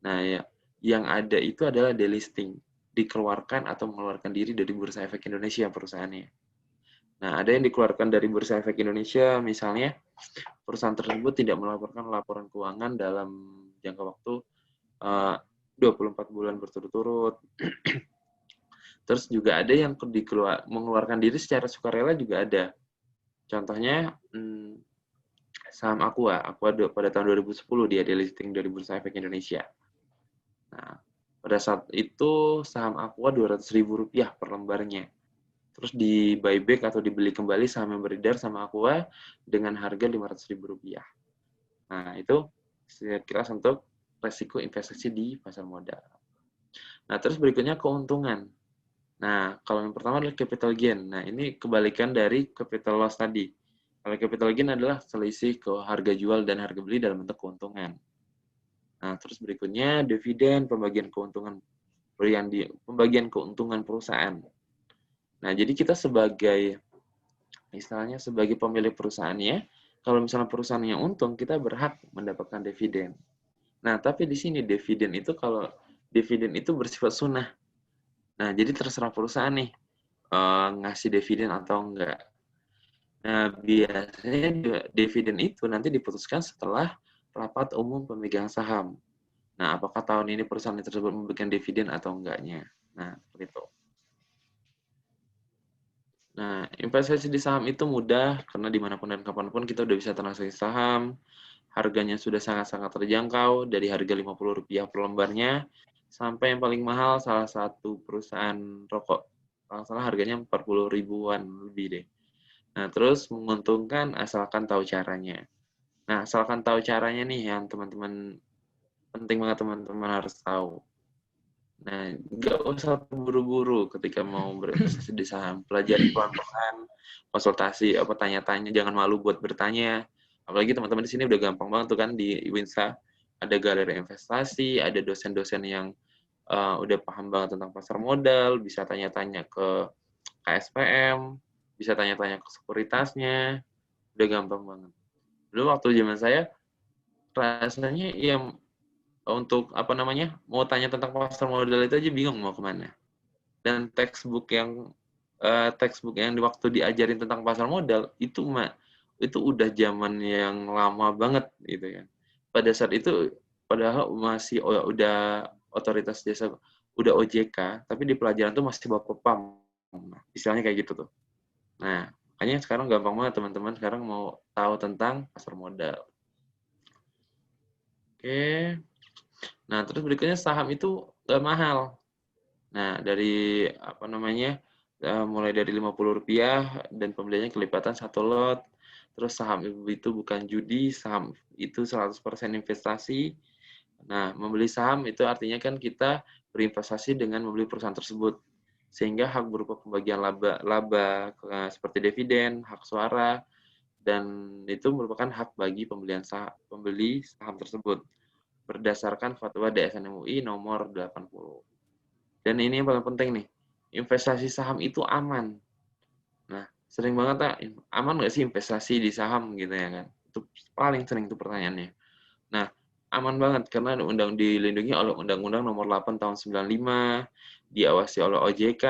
Nah, ya, yang ada itu adalah delisting, dikeluarkan atau mengeluarkan diri dari Bursa Efek Indonesia perusahaannya. Nah, ada yang dikeluarkan dari Bursa Efek Indonesia, misalnya perusahaan tersebut tidak melaporkan laporan keuangan dalam jangka waktu 24 bulan berturut-turut. Terus juga ada yang mengeluarkan diri secara sukarela juga ada. Contohnya saham Aqua pada tahun 2010 dia delisting dari Bursa Efek Indonesia. Nah, pada saat itu saham Aqua Rp200.000 per lembarnya. Terus di buyback atau dibeli kembali saham yang beredar sama Aqua dengan harga Rp500.000. Nah, itu sekilas untuk resiko investasi di pasar modal. Nah, terus berikutnya keuntungan. Nah, kalau yang pertama adalah capital gain. Nah, ini kebalikan dari capital loss tadi. Kalau capital gain adalah selisih ke harga jual dan harga beli dalam bentuk keuntungan. Nah, terus berikutnya dividen, pembagian keuntungan perusahaan. Nah, jadi kita sebagai pemilik perusahaannya, kalau misalnya perusahaannya untung, kita berhak mendapatkan dividen. Nah, tapi di sini dividen itu bersifat sunnah. Nah, jadi terserah perusahaan nih ngasih dividen atau enggak. Nah, biasanya dividen itu nanti diputuskan setelah rapat umum pemegang saham. Nah, apakah tahun ini perusahaan tersebut memberikan dividen atau enggaknya. Nah, seperti itu. Nah, investasi di saham itu mudah karena dimanapun dan kapanpun kita udah bisa transaksi saham. Harganya sudah sangat-sangat terjangkau dari harga Rp50 per lembarnya sampai yang paling mahal salah satu perusahaan rokok. Kalau salah harganya 40 ribuan lebih deh. Nah, terus menguntungkan asalkan tahu caranya. Nah, asalkan tahu caranya nih yang teman-teman penting banget teman-teman harus tahu. Nah, nggak usah buru-buru ketika mau berinvestasi di saham. Pelajari pelan-pelan, konsultasi, tanya-tanya, jangan malu buat bertanya. Apalagi teman-teman di sini udah gampang banget tuh kan di Winsa. Ada galeri investasi, ada dosen-dosen yang udah paham banget tentang pasar modal, bisa tanya-tanya ke KSPM, bisa tanya-tanya ke sekuritasnya, udah gampang banget. Dulu waktu zaman saya, rasanya ya untuk mau tanya tentang pasar modal itu aja bingung mau kemana. Dan textbook yang di waktu diajarin tentang pasar modal itu udah zaman yang lama banget gitu kan. Pada saat itu padahal masih udah otoritas jasa udah OJK, tapi di pelajaran tuh masih Bapepam. Istilahnya kayak gitu tuh. Nah, makanya sekarang gampang banget teman-teman sekarang mau tahu tentang pasar modal. Oke. Nah, terus berikutnya saham itu nggak mahal. Nah, mulai dari Rp50 dan pembeliannya kelipatan 1 lot. Terus saham itu bukan judi, saham itu 100% investasi. Nah, membeli saham itu artinya kan kita berinvestasi dengan membeli perusahaan tersebut. Sehingga hak berupa pembagian laba seperti dividen, hak suara, dan itu merupakan hak bagi pembeli saham tersebut berdasarkan fatwa DSN MUI nomor 80. Dan ini yang paling penting nih, investasi saham itu aman. Nah, sering banget aman nggak sih investasi di saham gitu ya kan? Itu paling sering tuh pertanyaannya. Nah, aman banget karena dilindungi oleh Undang-Undang Nomor 8 Tahun 95, diawasi oleh OJK,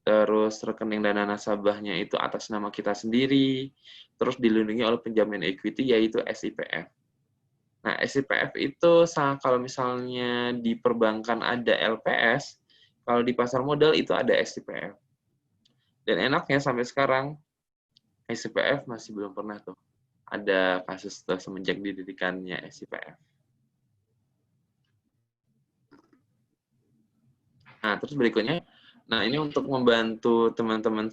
terus rekening dana nasabahnya itu atas nama kita sendiri, terus dilindungi oleh penjamin equity yaitu SIPF. Nah, SIPF itu kalau misalnya di perbankan ada LPS, kalau di pasar modal itu ada SIPF. Dan enaknya sampai sekarang SIPF masih belum pernah tuh ada kasus semenjak didirikannya SIPF. Nah, terus berikutnya, ini untuk membantu teman-teman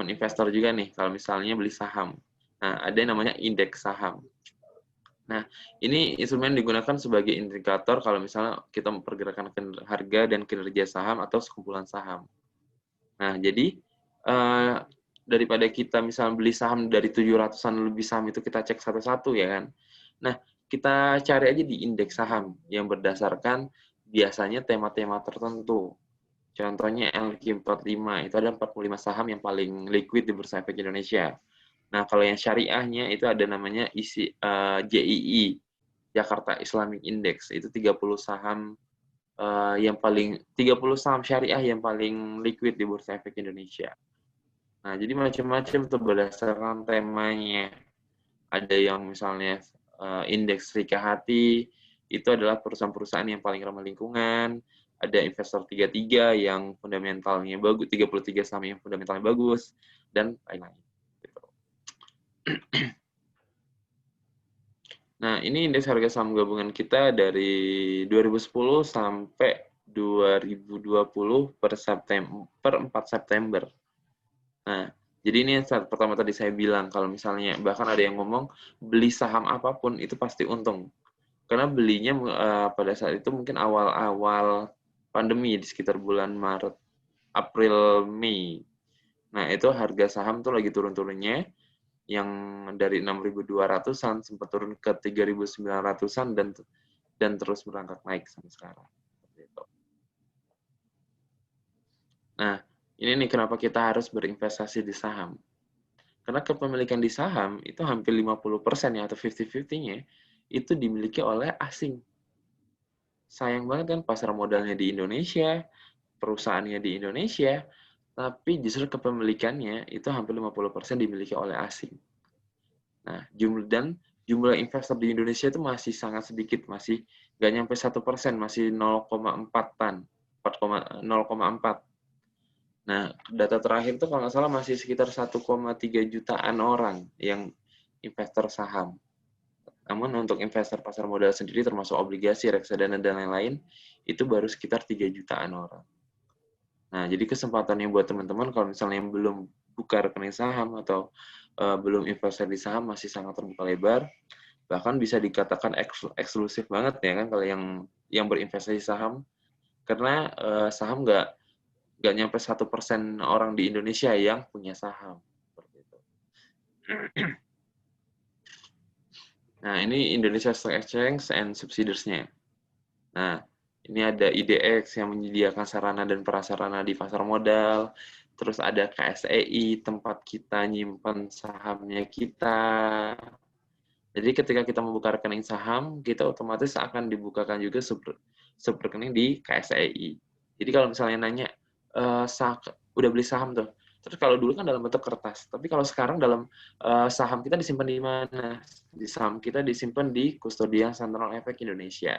investor juga nih, kalau misalnya beli saham. Nah, ada yang namanya indeks saham. Nah, ini instrumen digunakan sebagai indikator kalau misalnya kita mempergerakan harga dan kinerja saham atau sekumpulan saham. Nah, jadi daripada kita misalnya beli saham dari 700-an lebih saham itu kita cek satu-satu ya kan. Nah, kita cari aja di indeks saham yang berdasarkan biasanya tema-tema tertentu. Contohnya LQ45, itu ada 45 saham yang paling liquid di Bursa Efek Indonesia. Nah, kalau yang syariahnya itu ada namanya JII, Jakarta Islamic Index. Itu 30 saham 30 saham syariah yang paling liquid di Bursa Efek Indonesia. Nah, jadi macam-macam tuh berdasarkan temanya. Ada yang misalnya indeks Rika Hati, itu adalah perusahaan-perusahaan yang paling ramah lingkungan. Ada investor 33 yang fundamentalnya bagus, 33 saham yang fundamentalnya bagus, dan lain-lain. Gitu. Nah, ini indeks harga saham gabungan kita dari 2010 sampai 2020 per 4 September. Nah, jadi ini yang pertama tadi saya bilang, kalau misalnya bahkan ada yang ngomong beli saham apapun itu pasti untung. Karena belinya pada saat itu mungkin awal-awal pandemi di sekitar bulan Maret, April, Mei. Nah, itu harga saham tuh lagi turun-turunnya, yang dari 6.200-an sempat turun ke 3.900-an dan terus merangkak naik sampai sekarang. Nah, ini nih kenapa kita harus berinvestasi di saham. Karena kepemilikan di saham itu hampir 50% ya, atau 50-50-nya itu dimiliki oleh asing. Sayang banget kan pasar modalnya di Indonesia, perusahaannya di Indonesia, tapi justru kepemilikannya itu hampir 50% dimiliki oleh asing. Nah, jumlah investor di Indonesia itu masih sangat sedikit, masih nggak nyampe 1%, masih 0,4-an, 0,4. Nah, data terakhir itu kalau nggak salah masih sekitar 1,3 jutaan orang yang investor saham. Namun untuk investor pasar modal sendiri termasuk obligasi, reksadana, dan lain-lain, itu baru sekitar 3 jutaan orang. Nah, jadi kesempatannya buat teman-teman kalau misalnya yang belum buka rekening saham atau belum investasi di saham masih sangat terbuka lebar, bahkan bisa dikatakan eksklusif banget ya kan kalau yang berinvestasi saham, karena saham nggak nyampe 1% orang di Indonesia yang punya saham. Seperti itu. Nah, ini Indonesia Stock Exchange and Subsidiaries-nya. Nah, ini ada IDX yang menyediakan sarana dan prasarana di pasar modal. Terus ada KSEI, tempat kita nyimpan sahamnya kita. Jadi ketika kita membuka rekening saham, kita otomatis akan dibukakan juga subrekening di KSEI. Jadi kalau misalnya nanya, udah beli saham tuh, terus kalau dulu kan dalam bentuk kertas, tapi kalau sekarang dalam saham kita disimpan di mana? Di saham kita disimpan di Kustodian Central Efek Indonesia.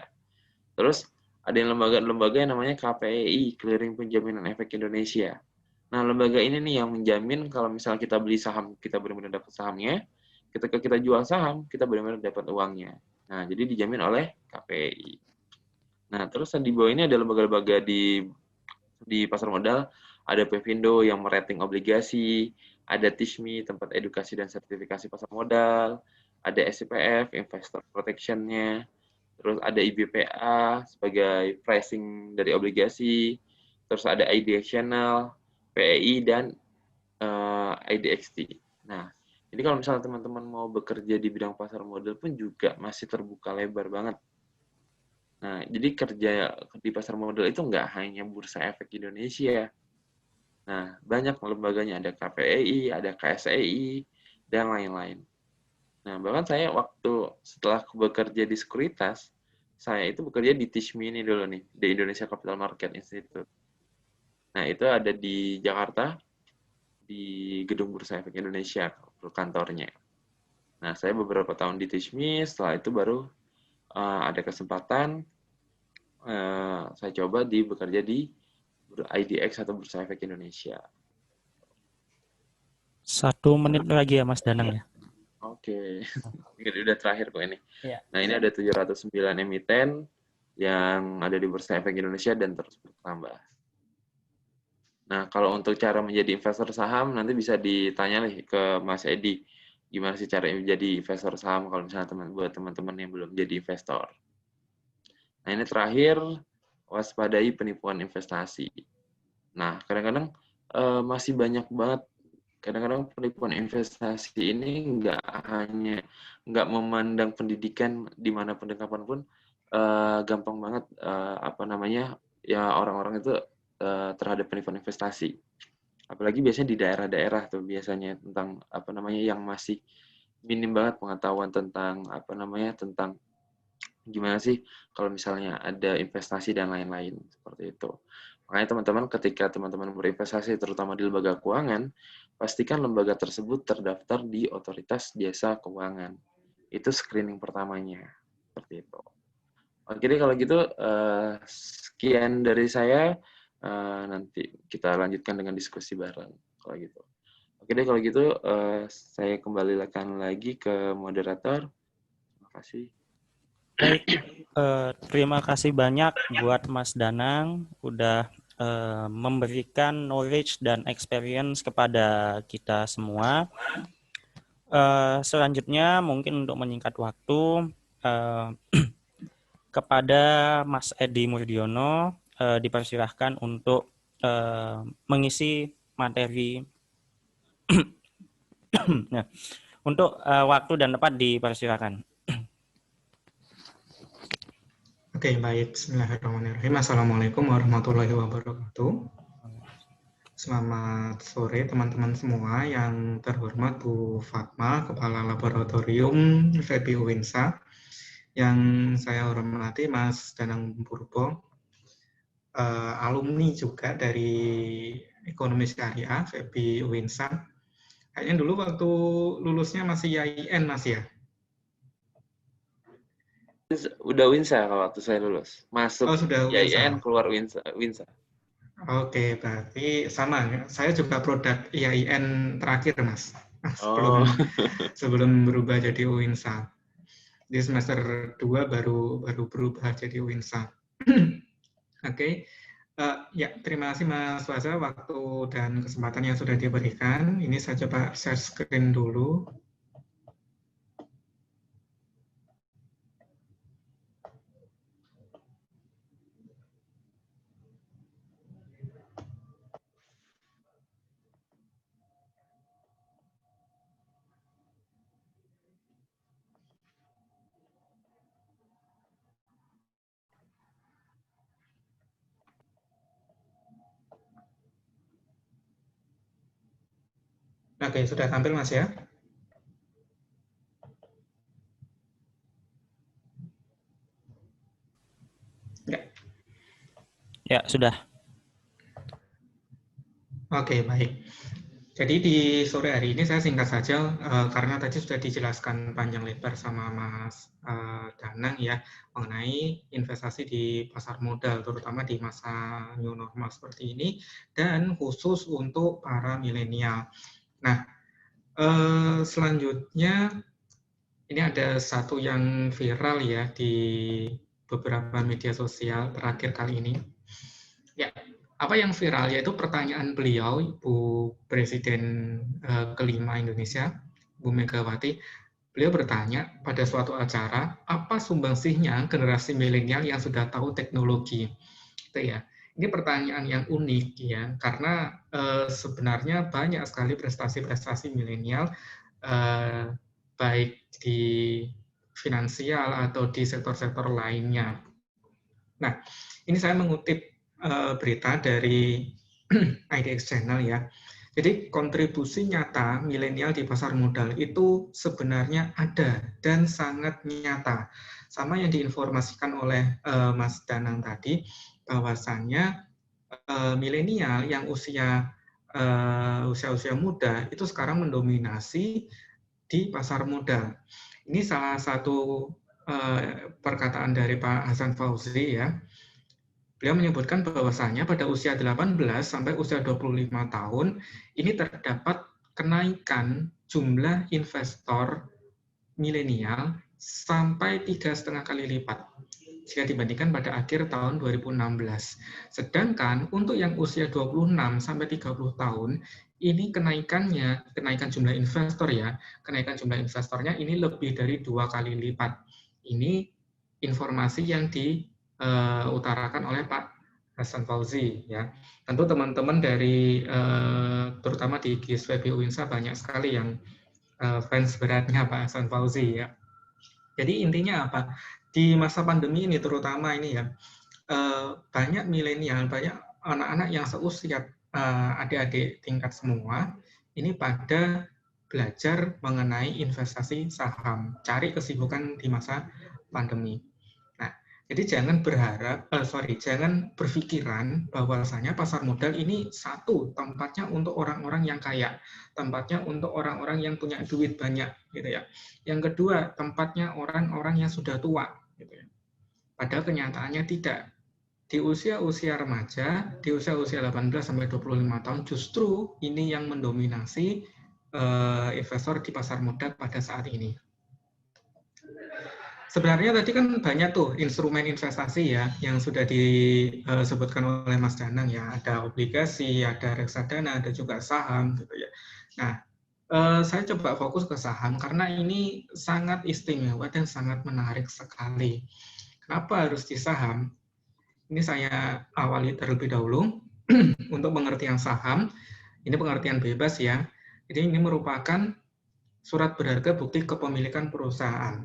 Terus ada yang lembaga yang namanya KPEI, Clearing Penjaminan Efek Indonesia. Nah, lembaga ini nih yang menjamin kalau misalnya kita beli saham, kita benar-benar dapat sahamnya. Ketika kita jual saham, kita benar-benar dapat uangnya. Nah, jadi dijamin oleh KPEI. Nah, terus di bawah ini ada lembaga-lembaga di pasar modal. Ada Pevindo yang merating obligasi, ada TISMI, tempat edukasi dan sertifikasi pasar modal, ada SIPF, Investor Protection-nya, terus ada IBPA sebagai pricing dari obligasi, terus ada IDX Channel, PEI, dan IDXT. Nah, jadi kalau misalnya teman-teman mau bekerja di bidang pasar modal pun juga masih terbuka lebar banget. Nah, jadi kerja di pasar modal itu nggak hanya Bursa Efek Indonesia. Nah, banyak lembaganya, ada KPEI, ada KSEI, dan lain-lain. Nah, bahkan saya setelah bekerja di Sekuritas, saya itu bekerja di TISMI ini dulu nih, di Indonesia Capital Market Institute. Nah, itu ada di Jakarta, di Gedung Bursa Efek Indonesia, kantornya. Nah, saya beberapa tahun di TISMI, setelah itu baru ada kesempatan saya coba bekerja di IDX atau Bursa Efek Indonesia. 1 menit lagi ya Mas Danang ya. Oke, udah terakhir kok ini. Ya. Nah, ini ada 709 emiten yang ada di Bursa Efek Indonesia dan terus bertambah. Nah, kalau untuk cara menjadi investor saham, nanti bisa ditanya nih ke Mas Edi. Gimana sih cara menjadi investor saham kalau misalnya buat teman-teman yang belum jadi investor. Nah, ini terakhir, waspadai penipuan investasi. Nah, kadang-kadang masih banyak banget. Kadang-kadang penipuan investasi ini nggak memandang pendidikan dimanapun dan kapanpun, gampang banget ya orang-orang itu terhadap penipuan investasi. Apalagi biasanya di daerah-daerah tuh biasanya tentang yang masih minim banget pengetahuan tentang tentang gimana sih kalau misalnya ada investasi dan lain-lain seperti itu. Makanya teman-teman ketika teman-teman berinvestasi terutama di lembaga keuangan, pastikan lembaga tersebut terdaftar di Otoritas Jasa Keuangan. Itu screening pertamanya. Seperti itu. Oke deh kalau gitu sekian dari saya. Nanti kita lanjutkan dengan diskusi bareng kalau gitu. Oke deh kalau gitu saya kembalikan lagi ke moderator. Terima kasih. Baik, terima kasih banyak buat Mas Danang udah memberikan knowledge dan experience kepada kita semua. Selanjutnya mungkin untuk menyingkat waktu, kepada Mas Edi Murdiono dipersilahkan untuk mengisi materi. Nah, untuk waktu dan tempat dipersilakan. Oke, baik. Bismillahirrahmanirrahim. Assalamualaikum warahmatullahi wabarakatuh. Selamat sore teman-teman semua, yang terhormat Bu Fatma, Kepala Laboratorium FEBI UINSA, yang saya hormati Mas Danang Purbo, alumni juga dari Ekonomi Syariah FEBI UINSA. Kayaknya dulu waktu lulusnya masih YIN, Mas ya? Udah Winsa kalau waktu saya lulus. Masuk Oh, sudah UINSA. IAIN, keluar Winsa. Oke, berarti sama. Saya juga produk IAIN terakhir, Mas. Sebelum Oh. sebelum berubah jadi UINSA. Di semester 2 baru berubah jadi UINSA. Oke. Ya, terima kasih Mas Faza waktu dan kesempatan yang sudah diberikan. Ini saya coba share screen dulu. Oke, sudah tampil Mas ya? Ya. Ya, sudah. Oke, baik. Jadi di sore hari ini saya singkat saja, karena tadi sudah dijelaskan panjang lebar sama Mas Danang ya, mengenai investasi di pasar modal, terutama di masa new normal seperti ini, dan khusus untuk para milenial. Nah, selanjutnya ini ada satu yang viral ya di beberapa media sosial terakhir kali ini. Ya, apa yang viral yaitu pertanyaan beliau, Ibu Presiden kelima Indonesia, Bu Megawati. Beliau bertanya pada suatu acara, apa sumbangsihnya generasi milenial yang sudah tahu teknologi? Itu ya. Ini pertanyaan yang unik ya, karena sebenarnya banyak sekali prestasi-prestasi milenial, baik di finansial atau di sektor-sektor lainnya. Nah, ini saya mengutip berita dari IDX Channel ya. Jadi kontribusi nyata milenial di pasar modal itu sebenarnya ada dan sangat nyata. Sama yang diinformasikan oleh Mas Danang tadi, bahwasannya milenial yang usia muda itu sekarang mendominasi di pasar modal. Ini salah satu perkataan dari Pak Hasan Fauzi ya. Beliau menyebutkan bahwasanya pada usia 18 sampai usia 25 tahun ini terdapat kenaikan jumlah investor milenial sampai 3,5 kali lipat jika dibandingkan pada akhir tahun 2016. Sedangkan untuk yang usia 26 sampai 30 tahun ini kenaikan jumlah investor ya, kenaikan jumlah investornya ini lebih dari 2 kali lipat. Ini informasi yang diutarakan oleh Pak Hasan Fauzi ya. Tentu teman-teman dari terutama di GISWB UINSA banyak sekali yang fans beratnya Pak Hasan Fauzi ya. Jadi intinya apa? Di masa pandemi ini terutama ini ya, banyak milenial, banyak anak-anak yang seusia adik-adik tingkat semua ini pada belajar mengenai investasi saham, cari kesibukan di masa pandemi. Nah, jadi jangan jangan berpikiran bahwasanya pasar modal ini satu tempatnya untuk orang-orang yang kaya, tempatnya untuk orang-orang yang punya duit banyak, gitu ya. Yang kedua, tempatnya orang-orang yang sudah tua, gitu ya. Padahal kenyataannya tidak. Di usia-usia remaja, di usia-usia 18 sampai 25 tahun justru ini yang mendominasi investor di pasar modal pada saat ini. Sebenarnya tadi kan banyak tuh instrumen investasi ya yang sudah disebutkan oleh Mas Danang ya, ada obligasi, ada reksadana, ada juga saham gitu ya. Nah, saya coba fokus ke saham karena ini sangat istimewa dan sangat menarik sekali. Kenapa harus di saham? Ini saya awali terlebih dahulu untuk pengertian saham. Ini pengertian bebas ya. Jadi ini merupakan surat berharga bukti kepemilikan perusahaan.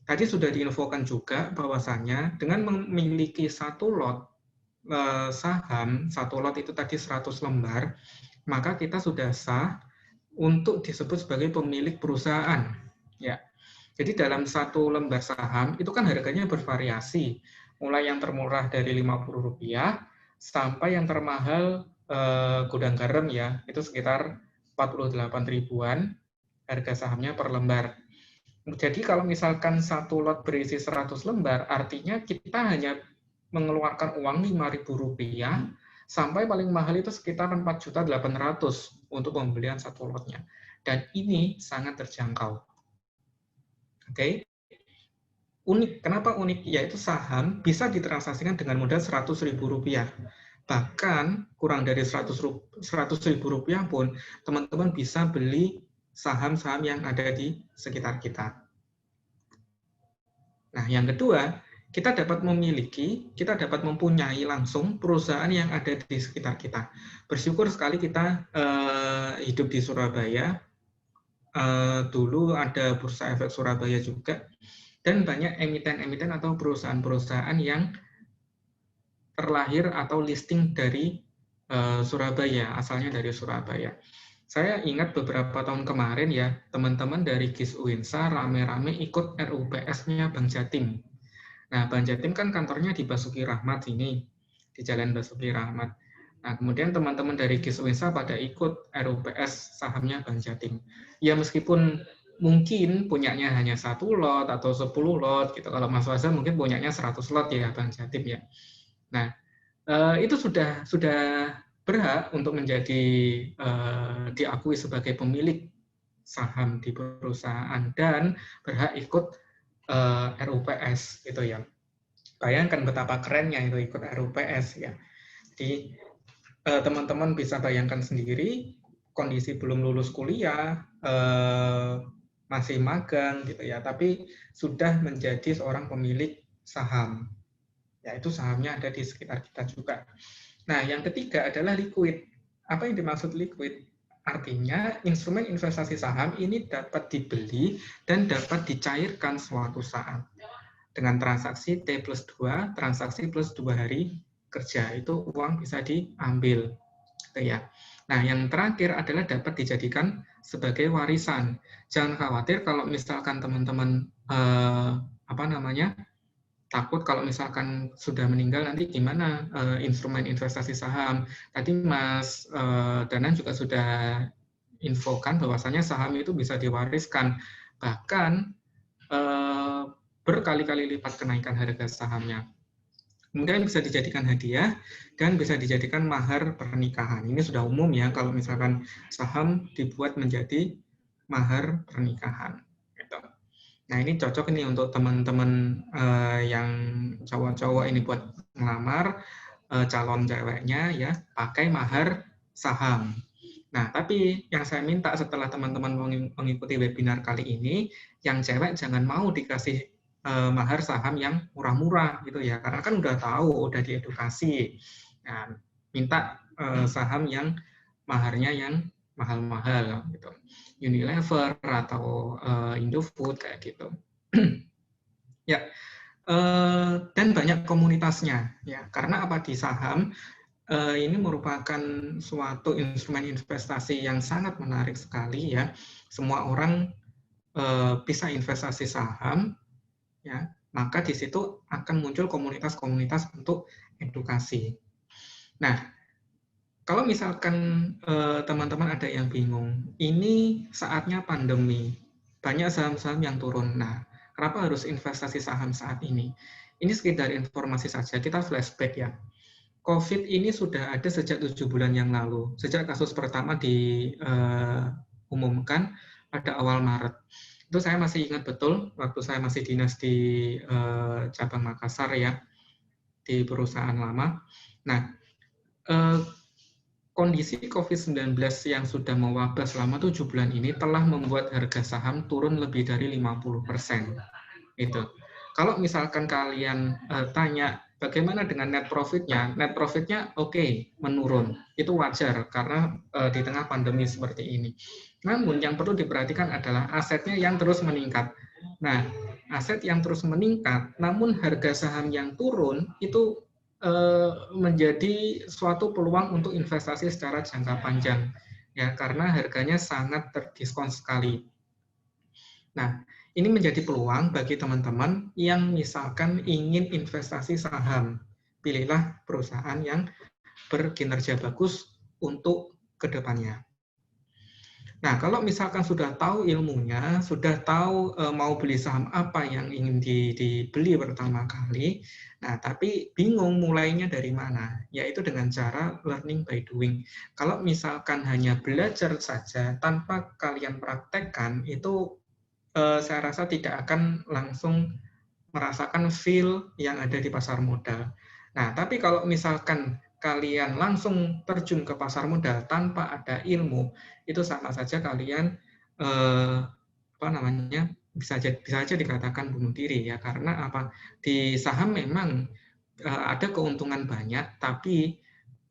Tadi sudah diinfokan juga bahwasannya dengan memiliki satu lot saham, satu lot itu tadi 100 lembar, maka kita sudah sah untuk disebut sebagai pemilik perusahaan. Ya. Jadi dalam satu lembar saham itu kan harganya bervariasi, mulai yang termurah dari Rp50 sampai yang termahal gudang garam ya, itu sekitar 48 ribuan harga sahamnya per lembar. Jadi kalau misalkan satu lot berisi 100 lembar, artinya kita hanya mengeluarkan uang Rp5.000 sampai paling mahal itu sekitar 4.800.000 untuk pembelian satu lotnya. Dan ini sangat terjangkau. Oke. Unik. Kenapa unik? Yaitu saham bisa ditransaksikan dengan modal Rp100.000. Bahkan kurang dari Rp100.000 pun teman-teman bisa beli saham-saham yang ada di sekitar kita. Nah, yang kedua, kita dapat mempunyai langsung perusahaan yang ada di sekitar kita. Bersyukur sekali kita hidup di Surabaya. Dulu ada Bursa Efek Surabaya juga. Dan banyak emiten-emiten atau perusahaan-perusahaan yang terlahir atau listing dari Surabaya, asalnya dari Surabaya. Saya ingat beberapa tahun kemarin ya, teman-teman dari GIS UINSA rame-rame ikut RUPS-nya Bank Jatim. Nah, Bank Jatim kan kantornya di Basuki Rahmat ini, di Jalan Basuki Rahmat. Nah, kemudian teman-teman dari GIS UINSA pada ikut RUPS sahamnya Bank Jatim. Ya, meskipun mungkin punyanya hanya 1 lot atau 10 lot gitu. Kalau Mas Faza mungkin punyanya 100 lot ya Bank Jatim ya. Nah, itu sudah berhak untuk menjadi diakui sebagai pemilik saham di perusahaan dan berhak ikut RUPS gitu ya. Bayangkan betapa kerennya itu ikut RUPS ya. Jadi teman-teman bisa bayangkan sendiri kondisi belum lulus kuliah, masih magang gitu ya, tapi sudah menjadi seorang pemilik saham. Yaitu sahamnya ada di sekitar kita juga. Nah, yang ketiga adalah liquid. Apa yang dimaksud liquid? Artinya instrumen investasi saham ini dapat dibeli dan dapat dicairkan suatu saat. Dengan transaksi T+2, transaksi plus 2 hari kerja, itu uang bisa diambil. Gitu ya. Nah, yang terakhir adalah dapat dijadikan sebagai warisan. Jangan khawatir kalau misalkan teman-teman takut kalau misalkan sudah meninggal nanti gimana instrumen investasi saham. Tadi Mas Danan juga sudah infokan bahwasanya saham itu bisa diwariskan. Bahkan berkali-kali lipat kenaikan harga sahamnya. Kemudian bisa dijadikan hadiah dan bisa dijadikan mahar pernikahan. Ini sudah umum ya kalau misalkan saham dibuat menjadi mahar pernikahan. Gitu. Nah ini cocok nih untuk teman-teman yang cowok-cowok ini buat ngelamar calon ceweknya ya pakai mahar saham. Nah tapi yang saya minta setelah teman-teman mengikuti webinar kali ini, yang cewek jangan mau dikasih mahar saham yang murah-murah gitu ya, karena kan udah tahu, udah diedukasi. Nah, minta saham yang maharnya yang mahal-mahal gitu, Unilever atau Indofood kayak gitu. Ya, dan banyak komunitasnya ya, karena apa, di saham ini merupakan suatu instrumen investasi yang sangat menarik sekali ya. Semua orang bisa investasi saham. Ya, maka di situ akan muncul komunitas-komunitas untuk edukasi. Nah, kalau misalkan teman-teman ada yang bingung, ini saatnya pandemi, banyak saham-saham yang turun. Nah, kenapa harus investasi saham saat ini? Ini sekedar informasi saja, kita flashback ya. COVID ini sudah ada sejak 7 bulan yang lalu, sejak kasus pertama diumumkan pada awal Maret. Itu saya masih ingat betul waktu saya masih dinas di cabang Makassar ya, di perusahaan lama. Nah, kondisi COVID-19 yang sudah mewabah selama 7 bulan ini telah membuat harga saham turun lebih dari 50%. Itu. Kalau misalkan kalian tanya bagaimana dengan net profit-nya, net profit-nya oke, menurun. Itu wajar karena di tengah pandemi seperti ini. Namun yang perlu diperhatikan adalah asetnya yang terus meningkat. Nah, aset yang terus meningkat, namun harga saham yang turun itu menjadi suatu peluang untuk investasi secara jangka panjang, ya, karena harganya sangat terdiskon sekali. Nah, ini menjadi peluang bagi teman-teman yang misalkan ingin investasi saham. Pilihlah perusahaan yang berkinerja bagus untuk kedepannya. Nah, kalau misalkan sudah tahu ilmunya, sudah tahu mau beli saham apa yang ingin dibeli pertama kali, nah tapi bingung mulainya dari mana, yaitu dengan cara learning by doing. Kalau misalkan hanya belajar saja tanpa kalian praktekkan, itu saya rasa tidak akan langsung merasakan feel yang ada di pasar modal. Nah, tapi kalau misalkan kalian langsung terjun ke pasar modal tanpa ada ilmu, itu sama saja kalian bisa aja dikatakan bunuh diri, ya, karena apa? Di saham memang ada keuntungan banyak, tapi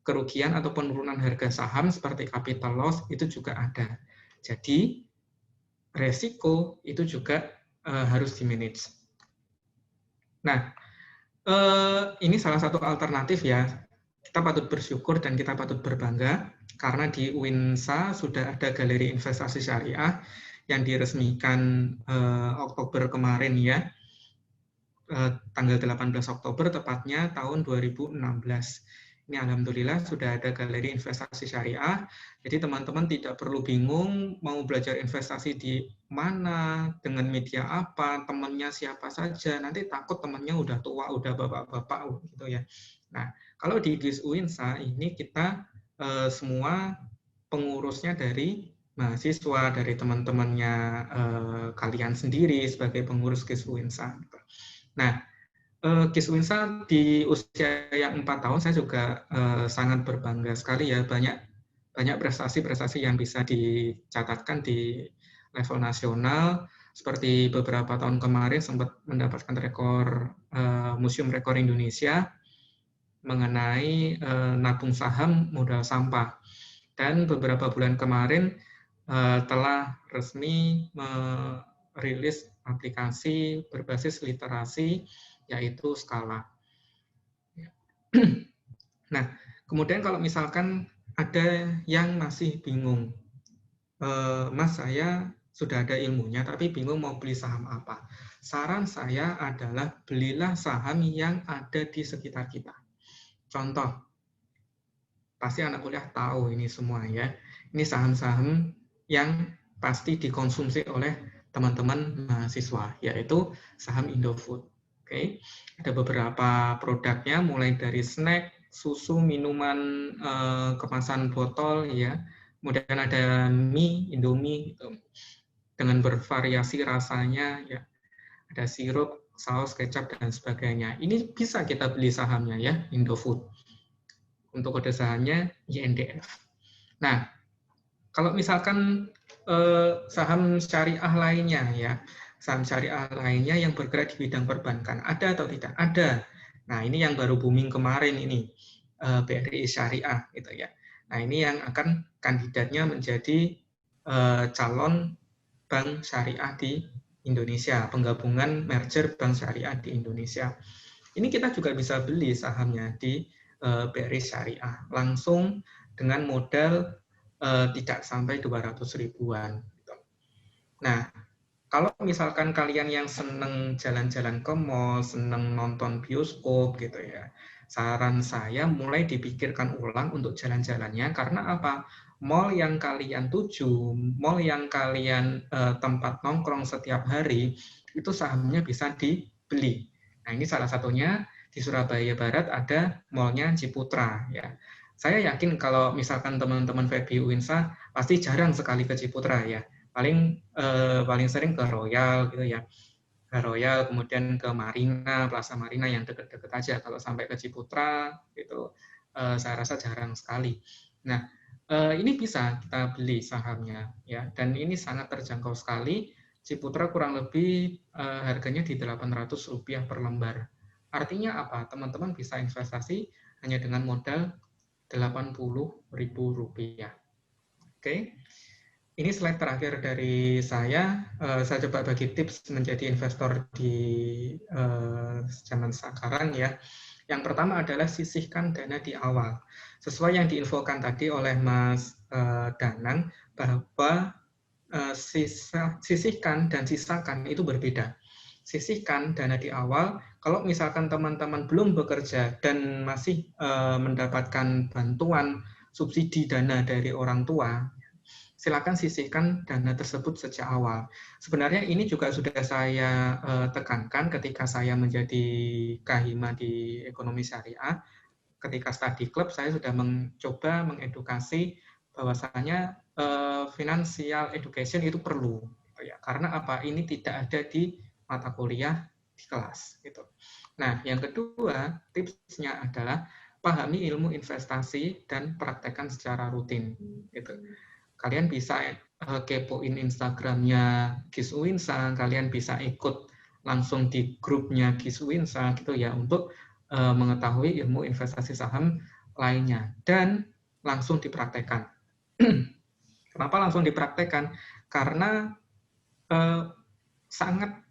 kerugian atau penurunan harga saham seperti capital loss itu juga ada. Jadi resiko itu juga harus di-manage. Nah, ini salah satu alternatif, ya. Kita patut bersyukur dan kita patut berbangga karena di UINSA sudah ada galeri investasi syariah yang diresmikan Oktober kemarin, ya. Tanggal 18 Oktober tepatnya tahun 2016. Ini alhamdulillah sudah ada galeri investasi syariah. Jadi teman-teman tidak perlu bingung mau belajar investasi di mana, dengan media apa, temannya siapa saja. Nanti takut temannya udah tua, udah bapak-bapak gitu, ya. Nah, kalau di GIS UINSA ini kita semua pengurusnya dari mahasiswa, dari teman-temannya kalian sendiri sebagai pengurus GIS UINSA. Nah, GIS UINSA di usia yang 4 tahun saya juga sangat berbangga sekali, ya, banyak prestasi-prestasi yang bisa dicatatkan di level nasional, seperti beberapa tahun kemarin sempat mendapatkan rekor Museum Rekor Indonesia mengenai nabung saham modal sampah, dan beberapa bulan kemarin telah resmi merilis aplikasi berbasis literasi yaitu Skala. Nah, kemudian kalau misalkan ada yang masih bingung, Mas, saya sudah ada ilmunya tapi bingung mau beli saham apa. Saran saya adalah belilah saham yang ada di sekitar kita. Contoh, pasti anak kuliah tahu ini semua, ya. Ini saham-saham yang pasti dikonsumsi oleh teman-teman mahasiswa, yaitu saham Indofood. Oke, ada beberapa produknya mulai dari snack, susu, minuman kemasan botol, ya. Kemudian ada mie, Indomie gitu, dengan bervariasi rasanya, ya. Ada sirup, saus, kecap dan sebagainya. Ini bisa kita beli sahamnya, ya, Indofood. Untuk kode sahamnya YNDF. Nah, kalau misalkan saham syariah lainnya, ya, saham syariah lainnya yang bergerak di bidang perbankan, ada atau tidak? Ada. Nah, ini yang baru booming kemarin ini, BRI Syariah, gitu, ya. Nah, ini yang akan kandidatnya menjadi calon bank syariah di Indonesia, penggabungan merger bank syariah di Indonesia. Ini kita juga bisa beli sahamnya di BRI Syariah langsung dengan modal tidak sampai 200 ribuan. Nah, kalau misalkan kalian yang seneng jalan-jalan ke mall, seneng nonton bioskop gitu, ya, saran saya mulai dipikirkan ulang untuk jalan-jalannya, karena apa? Mall yang kalian tuju, mall yang kalian tempat nongkrong setiap hari, itu sahamnya bisa dibeli. Nah, ini salah satunya di Surabaya Barat ada mallnya Ciputra, ya. Saya yakin kalau misalkan teman-teman FEB UINSA pasti jarang sekali ke Ciputra, ya. Paling sering ke Royal gitu, ya, ke Royal, kemudian ke Marina, Plaza Marina yang deket-deket aja. Kalau sampai ke Ciputra itu saya rasa jarang sekali. Nah, ini bisa kita beli sahamnya, ya, dan ini sangat terjangkau sekali. Ciputra kurang lebih harganya di Rp800 per lembar. Artinya apa? Teman-teman bisa investasi hanya dengan modal Rp80.000. Oke. Ini slide terakhir dari saya. Saya coba bagi tips menjadi investor di zaman sekarang, ya. Yang pertama adalah sisihkan dana di awal. Sesuai yang diinfokan tadi oleh Mas Danang, bahwa sisihkan dan sisakan itu berbeda. Sisihkan dana di awal, kalau misalkan teman-teman belum bekerja dan masih mendapatkan bantuan subsidi dana dari orang tua, silakan sisihkan dana tersebut sejak awal. Sebenarnya ini juga sudah saya tekankan ketika saya menjadi kahima di ekonomi syariah. Ketika study club, saya sudah mencoba mengedukasi bahwasanya financial education itu perlu. Ya. Karena apa? Ini tidak ada di mata kuliah di kelas. Gitu. Nah, yang kedua, tipsnya adalah pahami ilmu investasi dan praktekkan secara rutin. Gitu. Kalian bisa kepoin Instagramnya Gis Uwinsa, kalian bisa ikut langsung di grupnya Gis Uwinsa gitu ya untuk mengetahui ilmu investasi saham lainnya dan langsung dipraktekkan. Kenapa langsung dipraktekkan? Karena sangat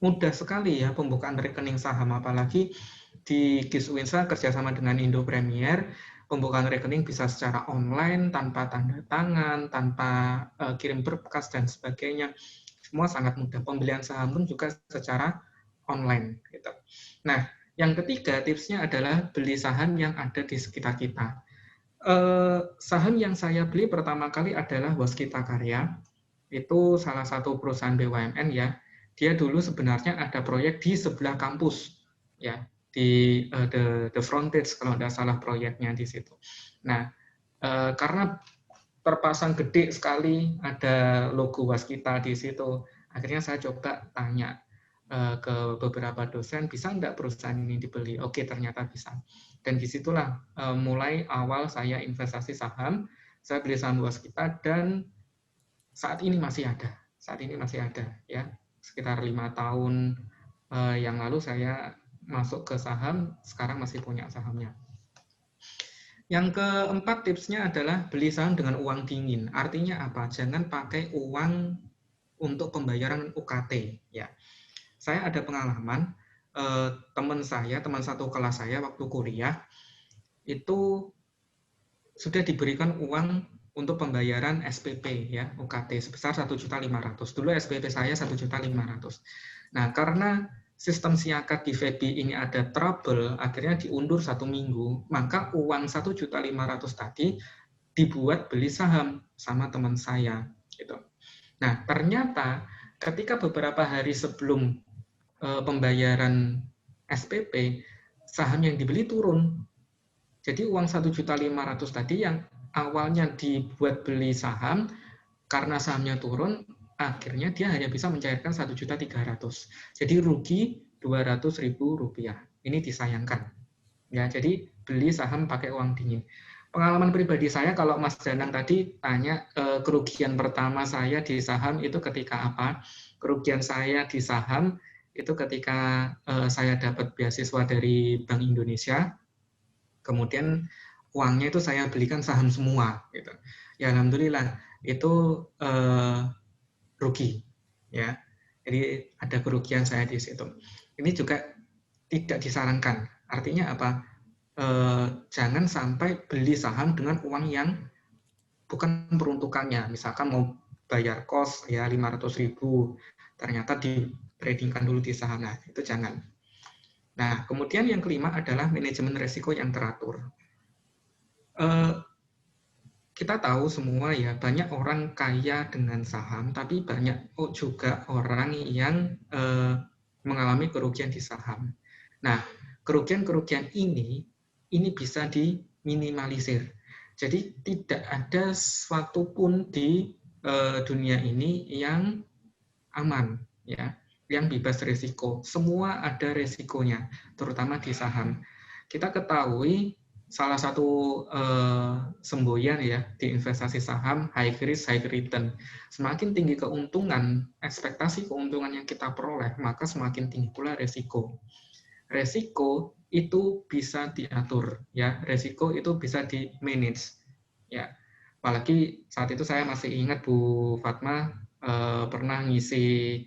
mudah sekali ya pembukaan rekening saham, apalagi di Gis Uwinsa kerjasama dengan Indo Premier. Pembukaan rekening bisa secara online, tanpa tanda tangan, tanpa kirim berkas, dan sebagainya. Semua sangat mudah. Pembelian saham pun juga secara online. Gitu. Nah, yang ketiga tipsnya adalah beli saham yang ada di sekitar kita. Saham yang saya beli pertama kali adalah Waskita Karya. Itu salah satu perusahaan BUMN ya. Dia dulu sebenarnya ada proyek di sebelah kampus. Ya, di the Frontage kalau tidak salah proyeknya di situ. Nah, karena terpasang gede sekali ada logo Waskita di situ, akhirnya saya coba tanya ke beberapa dosen, bisa nggak perusahaan ini dibeli? Oke, ternyata bisa. Dan disitulah mulai awal saya investasi saham. Saya beli saham Waskita dan saat ini masih ada. Saat ini masih ada ya. Sekitar 5 tahun yang lalu saya masuk ke saham, sekarang masih punya sahamnya. Yang keempat tipsnya adalah beli saham dengan uang dingin. Artinya apa? Jangan pakai uang untuk pembayaran UKT. Ya, saya ada pengalaman teman satu kelas saya waktu kuliah itu sudah diberikan uang untuk pembayaran SPP ya UKT sebesar 1.500.000. Dulu SPP saya 1.500.000. Nah, karena sistem siakat di FEBI ini ada trouble, akhirnya diundur 1 minggu, maka uang 1.500.000 tadi dibuat beli saham sama teman saya. Gitu. Nah, ternyata ketika beberapa hari sebelum pembayaran SPP, saham yang dibeli turun. Jadi uang 1.500.000 tadi yang awalnya dibuat beli saham, karena sahamnya turun, akhirnya dia hanya bisa mencairkan 1.300.000. Jadi rugi Rp200.000. Ini disayangkan. Ya, jadi beli saham pakai uang dingin. Pengalaman pribadi saya, kalau Mas Danang tadi tanya kerugian pertama saya di saham itu ketika apa? Kerugian saya di saham itu ketika saya dapat beasiswa dari Bank Indonesia, kemudian uangnya itu saya belikan saham semua. Gitu. Ya alhamdulillah itu rugi, ya. Jadi ada kerugian saya di situ. Ini juga tidak disarankan. Artinya apa? Jangan sampai beli saham dengan uang yang bukan peruntukannya. Misalkan mau bayar kos ya 500.000, ternyata di-tradingkan dulu di saham. Nah, itu jangan. Nah, kemudian yang kelima adalah manajemen risiko yang teratur. Kita tahu semua ya, banyak orang kaya dengan saham, tapi banyak juga orang yang mengalami kerugian di saham. Nah, kerugian-kerugian ini bisa diminimalisir. Jadi tidak ada sesuatu pun di dunia ini yang aman, ya, yang bebas risiko. Semua ada risikonya, terutama di saham. Kita ketahui salah satu semboyan ya di investasi saham, high risk, high return. Semakin tinggi keuntungan, ekspektasi keuntungan yang kita peroleh, maka semakin tinggi pula resiko. Resiko itu bisa diatur, ya. Resiko itu bisa di manage, ya. Apalagi saat itu saya masih ingat Bu Fatma pernah ngisi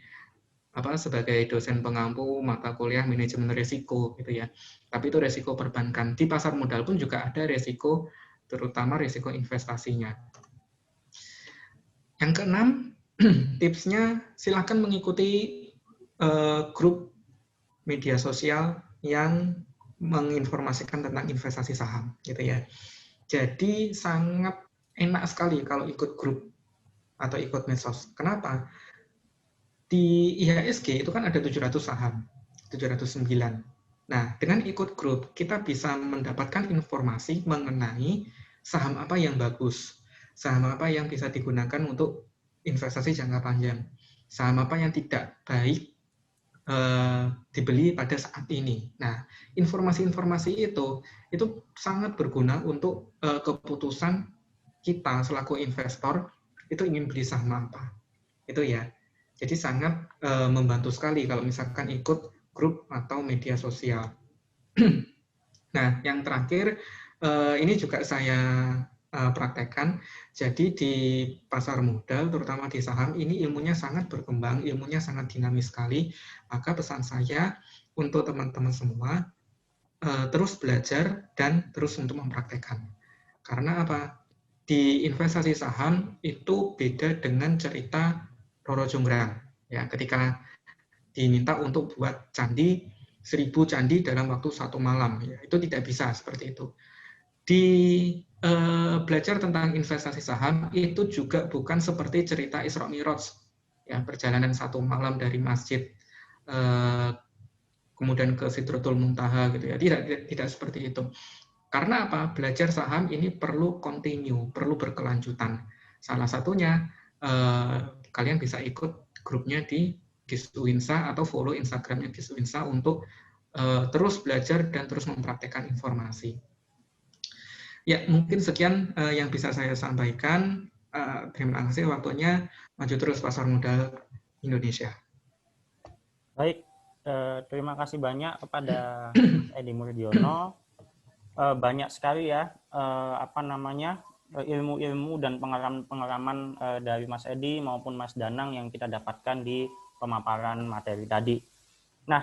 sebagai dosen pengampu mata kuliah manajemen risiko gitu ya. Tapi itu risiko perbankan. Di pasar modal pun juga ada risiko, terutama risiko investasinya. Yang keenam, tipsnya silakan mengikuti grup media sosial yang menginformasikan tentang investasi saham gitu ya. Jadi sangat enak sekali kalau ikut grup atau ikut medsos. Kenapa? Di IHSG itu kan ada 700 saham, 709. Nah, dengan ikut grup, kita bisa mendapatkan informasi mengenai saham apa yang bagus, saham apa yang bisa digunakan untuk investasi jangka panjang, saham apa yang tidak baik dibeli pada saat ini. Nah, informasi-informasi itu sangat berguna untuk keputusan kita selaku investor itu ingin beli saham apa. Itu ya. Jadi sangat membantu sekali kalau misalkan ikut grup atau media sosial. Nah, yang terakhir ini juga saya praktekkan. Jadi di pasar modal, terutama di saham, ini ilmunya sangat berkembang, ilmunya sangat dinamis sekali. Maka pesan saya untuk teman-teman semua, terus belajar dan terus untuk mempraktekkan. Karena apa? Di investasi saham itu beda dengan cerita Roro Jonggrang. Ya, ketika diminta untuk buat candi 1000 candi dalam waktu 1 malam, ya, itu tidak bisa seperti itu. Di belajar tentang investasi saham itu juga bukan seperti cerita Isra Mi'raj, ya, perjalanan 1 malam dari masjid kemudian ke Sidratul Muntaha gitu ya. Tidak seperti itu. Karena apa? Belajar saham ini perlu continue, perlu berkelanjutan. Salah satunya kalian bisa ikut grupnya di Giswinsa atau follow Instagramnya Giswinsa untuk terus belajar dan terus mempraktekkan informasi. Ya, mungkin sekian yang bisa saya sampaikan. Terima kasih waktunya. Maju terus pasar modal Indonesia. Baik, terima kasih banyak kepada Edi Murdiono. Banyak sekali ya ilmu-ilmu dan pengalaman dari Mas Edi maupun Mas Danang yang kita dapatkan di pemaparan materi tadi. Nah,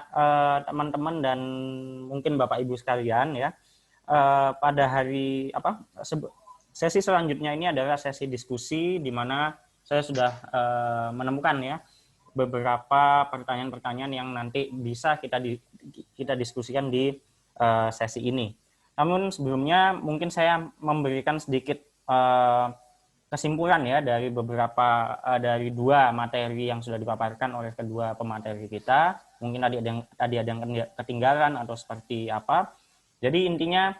teman-teman dan mungkin Bapak Ibu sekalian ya, pada sesi selanjutnya ini adalah sesi diskusi di mana saya sudah menemukan ya beberapa pertanyaan-pertanyaan yang nanti bisa kita diskusikan di sesi ini. Namun sebelumnya mungkin saya memberikan sedikit kesimpulan ya dari dari dua materi yang sudah dipaparkan oleh kedua pemateri kita. Mungkin tadi ada yang ketinggalan atau seperti apa. Jadi intinya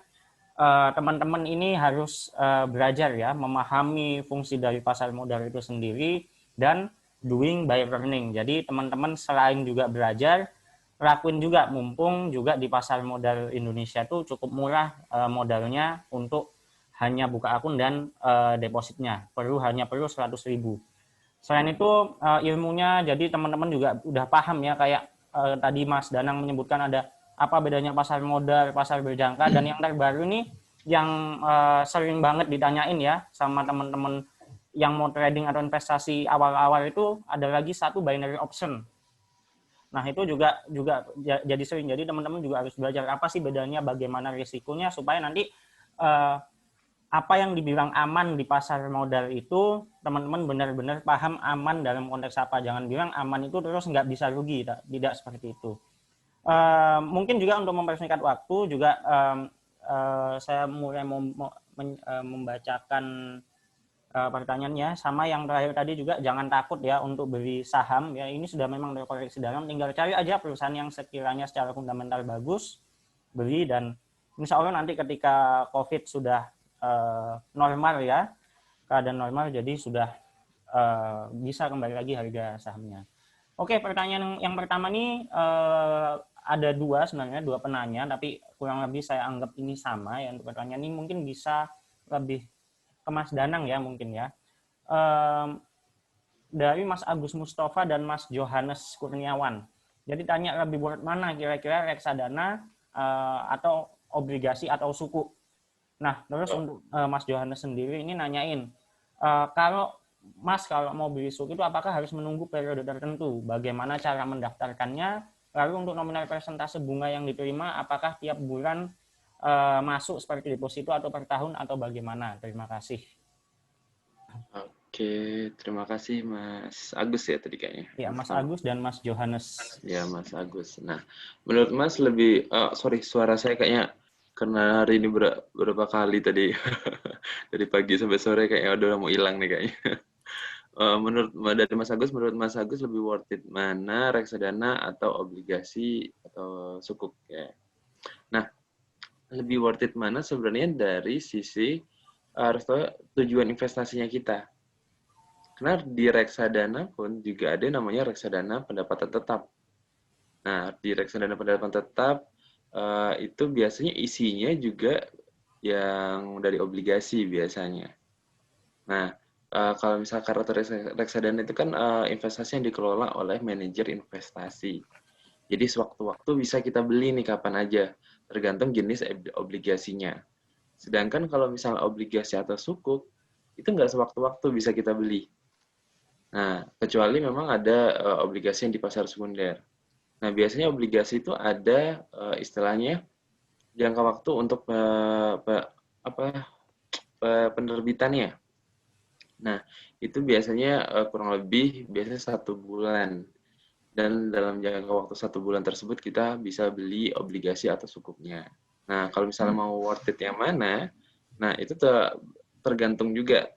teman-teman ini harus belajar ya memahami fungsi dari pasar modal itu sendiri dan doing by learning. Jadi teman-teman selain juga belajar, lakuin juga, mumpung juga di pasar modal Indonesia itu cukup murah modalnya untuk hanya buka akun dan depositnya. Hanya perlu 100.000. Selain itu ilmunya, jadi teman-teman juga udah paham ya, kayak tadi Mas Danang menyebutkan ada apa bedanya pasar modal, pasar berjangka, dan yang terbaru nih yang sering banget ditanyain ya sama teman-teman yang mau trading atau investasi awal-awal itu ada lagi satu binary option. Nah, itu juga jadi sering. Jadi teman-teman juga harus belajar apa sih bedanya, bagaimana risikonya, supaya nanti apa yang dibilang aman di pasar modal itu teman-teman benar-benar paham aman dalam konteks apa. Jangan bilang aman itu terus nggak bisa rugi, tidak seperti itu. Mungkin juga untuk mempersingkat waktu juga saya mulai membacakan pertanyaannya. Sama yang terakhir tadi juga, jangan takut ya untuk beli saham ya, ini sudah memang terkoreksi dalam, tinggal cari aja perusahaan yang sekiranya secara fundamental bagus, beli, dan insya Allah nanti ketika COVID sudah normal ya, keadaan normal, jadi sudah bisa kembali lagi harga sahamnya. Oke, pertanyaan yang pertama nih ada dua penanya, tapi kurang lebih saya anggap ini sama ya. Untuk pertanyaan ini mungkin bisa lebih ke Mas Danang ya mungkin ya. Dari Mas Agus Mustafa dan Mas Johannes Kurniawan. Jadi tanya lebih buat mana kira-kira reksadana atau obligasi atau suku. Nah, terus untuk Mas Johannes sendiri ini nanyain kalau Mas kalau mau beli SUK itu apakah harus menunggu periode tertentu? Bagaimana cara mendaftarkannya? Lalu untuk nominal persentase bunga yang diterima, apakah tiap bulan masuk seperti deposito atau per tahun atau bagaimana? Terima kasih. Oke, terima kasih Mas Agus ya tadi kayaknya. Ya, Mas Agus dan Mas Johannes. Ya, Mas Agus. Nah, menurut Mas lebih, sorry, suara saya kayaknya karena hari ini berapa kali tadi dari pagi sampai sore kayaknya udah mau hilang nih kayaknya. Dari Mas Agus, menurut Mas Agus lebih worth it mana reksadana atau obligasi atau sukuk ya. Nah, lebih worth it mana sebenarnya dari sisi harus tahu tujuan investasinya kita. Karena di reksadana pun juga ada namanya reksadana pendapatan tetap. Nah, di reksadana pendapatan tetap itu biasanya isinya juga yang dari obligasi biasanya. Nah, kalau misalkan reksadana itu kan investasi yang dikelola oleh manajer investasi. Jadi sewaktu-waktu bisa kita beli nih kapan aja, tergantung jenis obligasinya. Sedangkan kalau misalnya obligasi atau sukuk, itu nggak sewaktu-waktu bisa kita beli. Nah, kecuali memang ada obligasi yang di pasar sekunder. Nah, biasanya obligasi itu ada istilahnya jangka waktu untuk penerbitannya. Nah, itu biasanya kurang lebih biasanya 1 bulan. Dan dalam jangka waktu 1 bulan tersebut kita bisa beli obligasi atau sukuknya. Nah, kalau misalnya mau worth it yang mana, nah itu tergantung juga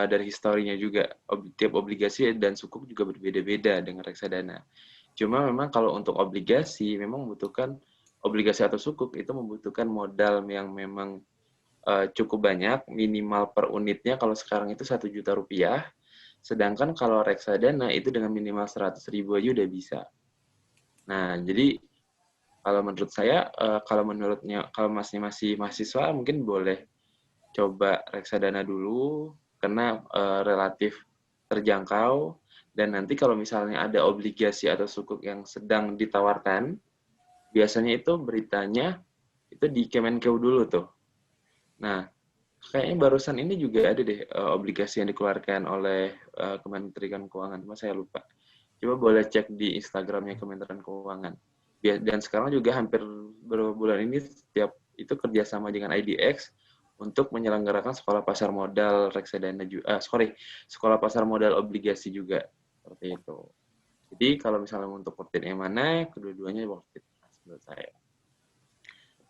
dari historinya juga. Tiap obligasi dan sukuk juga berbeda-beda dengan reksadana. Cuma memang kalau untuk obligasi, memang membutuhkan obligasi atau sukuk itu membutuhkan modal yang memang cukup banyak, minimal per unitnya kalau sekarang itu 1 juta rupiah, sedangkan kalau reksadana itu dengan minimal 100.000 aja udah bisa. Nah, jadi kalau menurut saya, kalau masnya masih mahasiswa mungkin boleh coba reksadana dulu karena relatif terjangkau, dan nanti kalau misalnya ada obligasi atau sukuk yang sedang ditawarkan, biasanya itu beritanya itu di Kemenkeu dulu tuh. Nah, kayaknya barusan ini juga ada deh obligasi yang dikeluarkan oleh Kementerian Keuangan, cuma saya lupa. Coba boleh cek di Instagramnya Kementerian Keuangan. Dan sekarang juga hampir beberapa bulan ini setiap itu kerjasama dengan IDX untuk menyelenggarakan sekolah pasar modal reksadana juga, sekolah pasar modal obligasi juga seperti itu. Jadi kalau misalnya untuk worth it yang mana, kedua-duanya worth it menurut saya.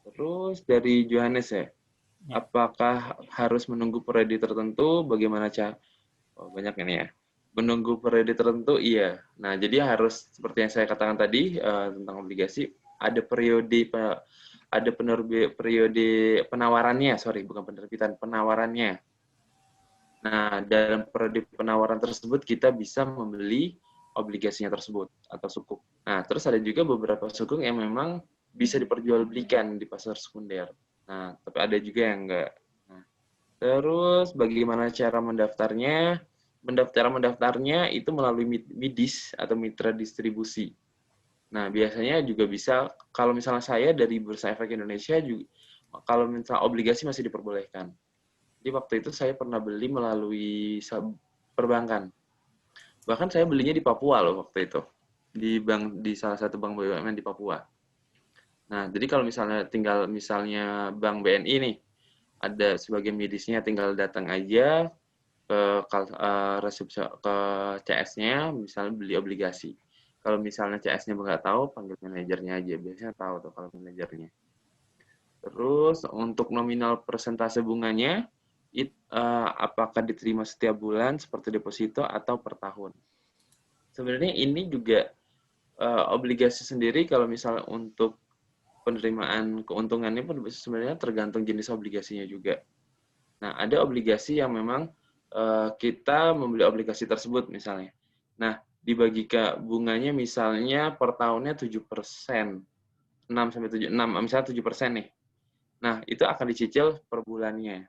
Terus dari Johannes ya, apakah harus menunggu periode tertentu? Bagaimana cara? Oh, banyak ini ya. Menunggu periode tertentu, iya. Nah, jadi harus seperti yang saya katakan tadi tentang obligasi, ada periode penawarannya, bukan penerbitan, penawarannya. Nah, dalam periode penawaran tersebut kita bisa membeli obligasinya tersebut atau sukuk. Nah, terus ada juga beberapa sukuk yang memang bisa diperjualbelikan di pasar sekunder. Nah, tapi ada juga yang enggak. Nah, terus bagaimana cara mendaftarnya? Mendaftarnya itu melalui MIDIS atau mitra distribusi. Nah, biasanya juga bisa, kalau misalnya saya dari Bursa Efek Indonesia, juga, kalau misalnya obligasi masih diperbolehkan. Jadi waktu itu saya pernah beli melalui perbankan. Bahkan saya belinya di Papua loh waktu itu. Di salah satu bank BUMN di Papua. Nah, jadi kalau misalnya bank BNI nih, ada sebagian medisnya tinggal datang aja ke CS-nya, misalnya beli obligasi. Kalau misalnya CS-nya nggak tahu, panggil manajernya aja. Biasanya tahu tuh kalau manajernya. Terus untuk nominal persentase bunganya, apakah diterima setiap bulan seperti deposito atau per tahun? Sebenarnya ini juga obligasi sendiri kalau misalnya untuk penerimaan keuntungannya pun sebenarnya tergantung jenis obligasinya juga. Nah, ada obligasi yang memang kita membeli obligasi tersebut misalnya. Nah, dibagi ke bunganya misalnya per tahunnya 7%, 6 misalnya 7% nih. Nah, itu akan dicicil per bulannya.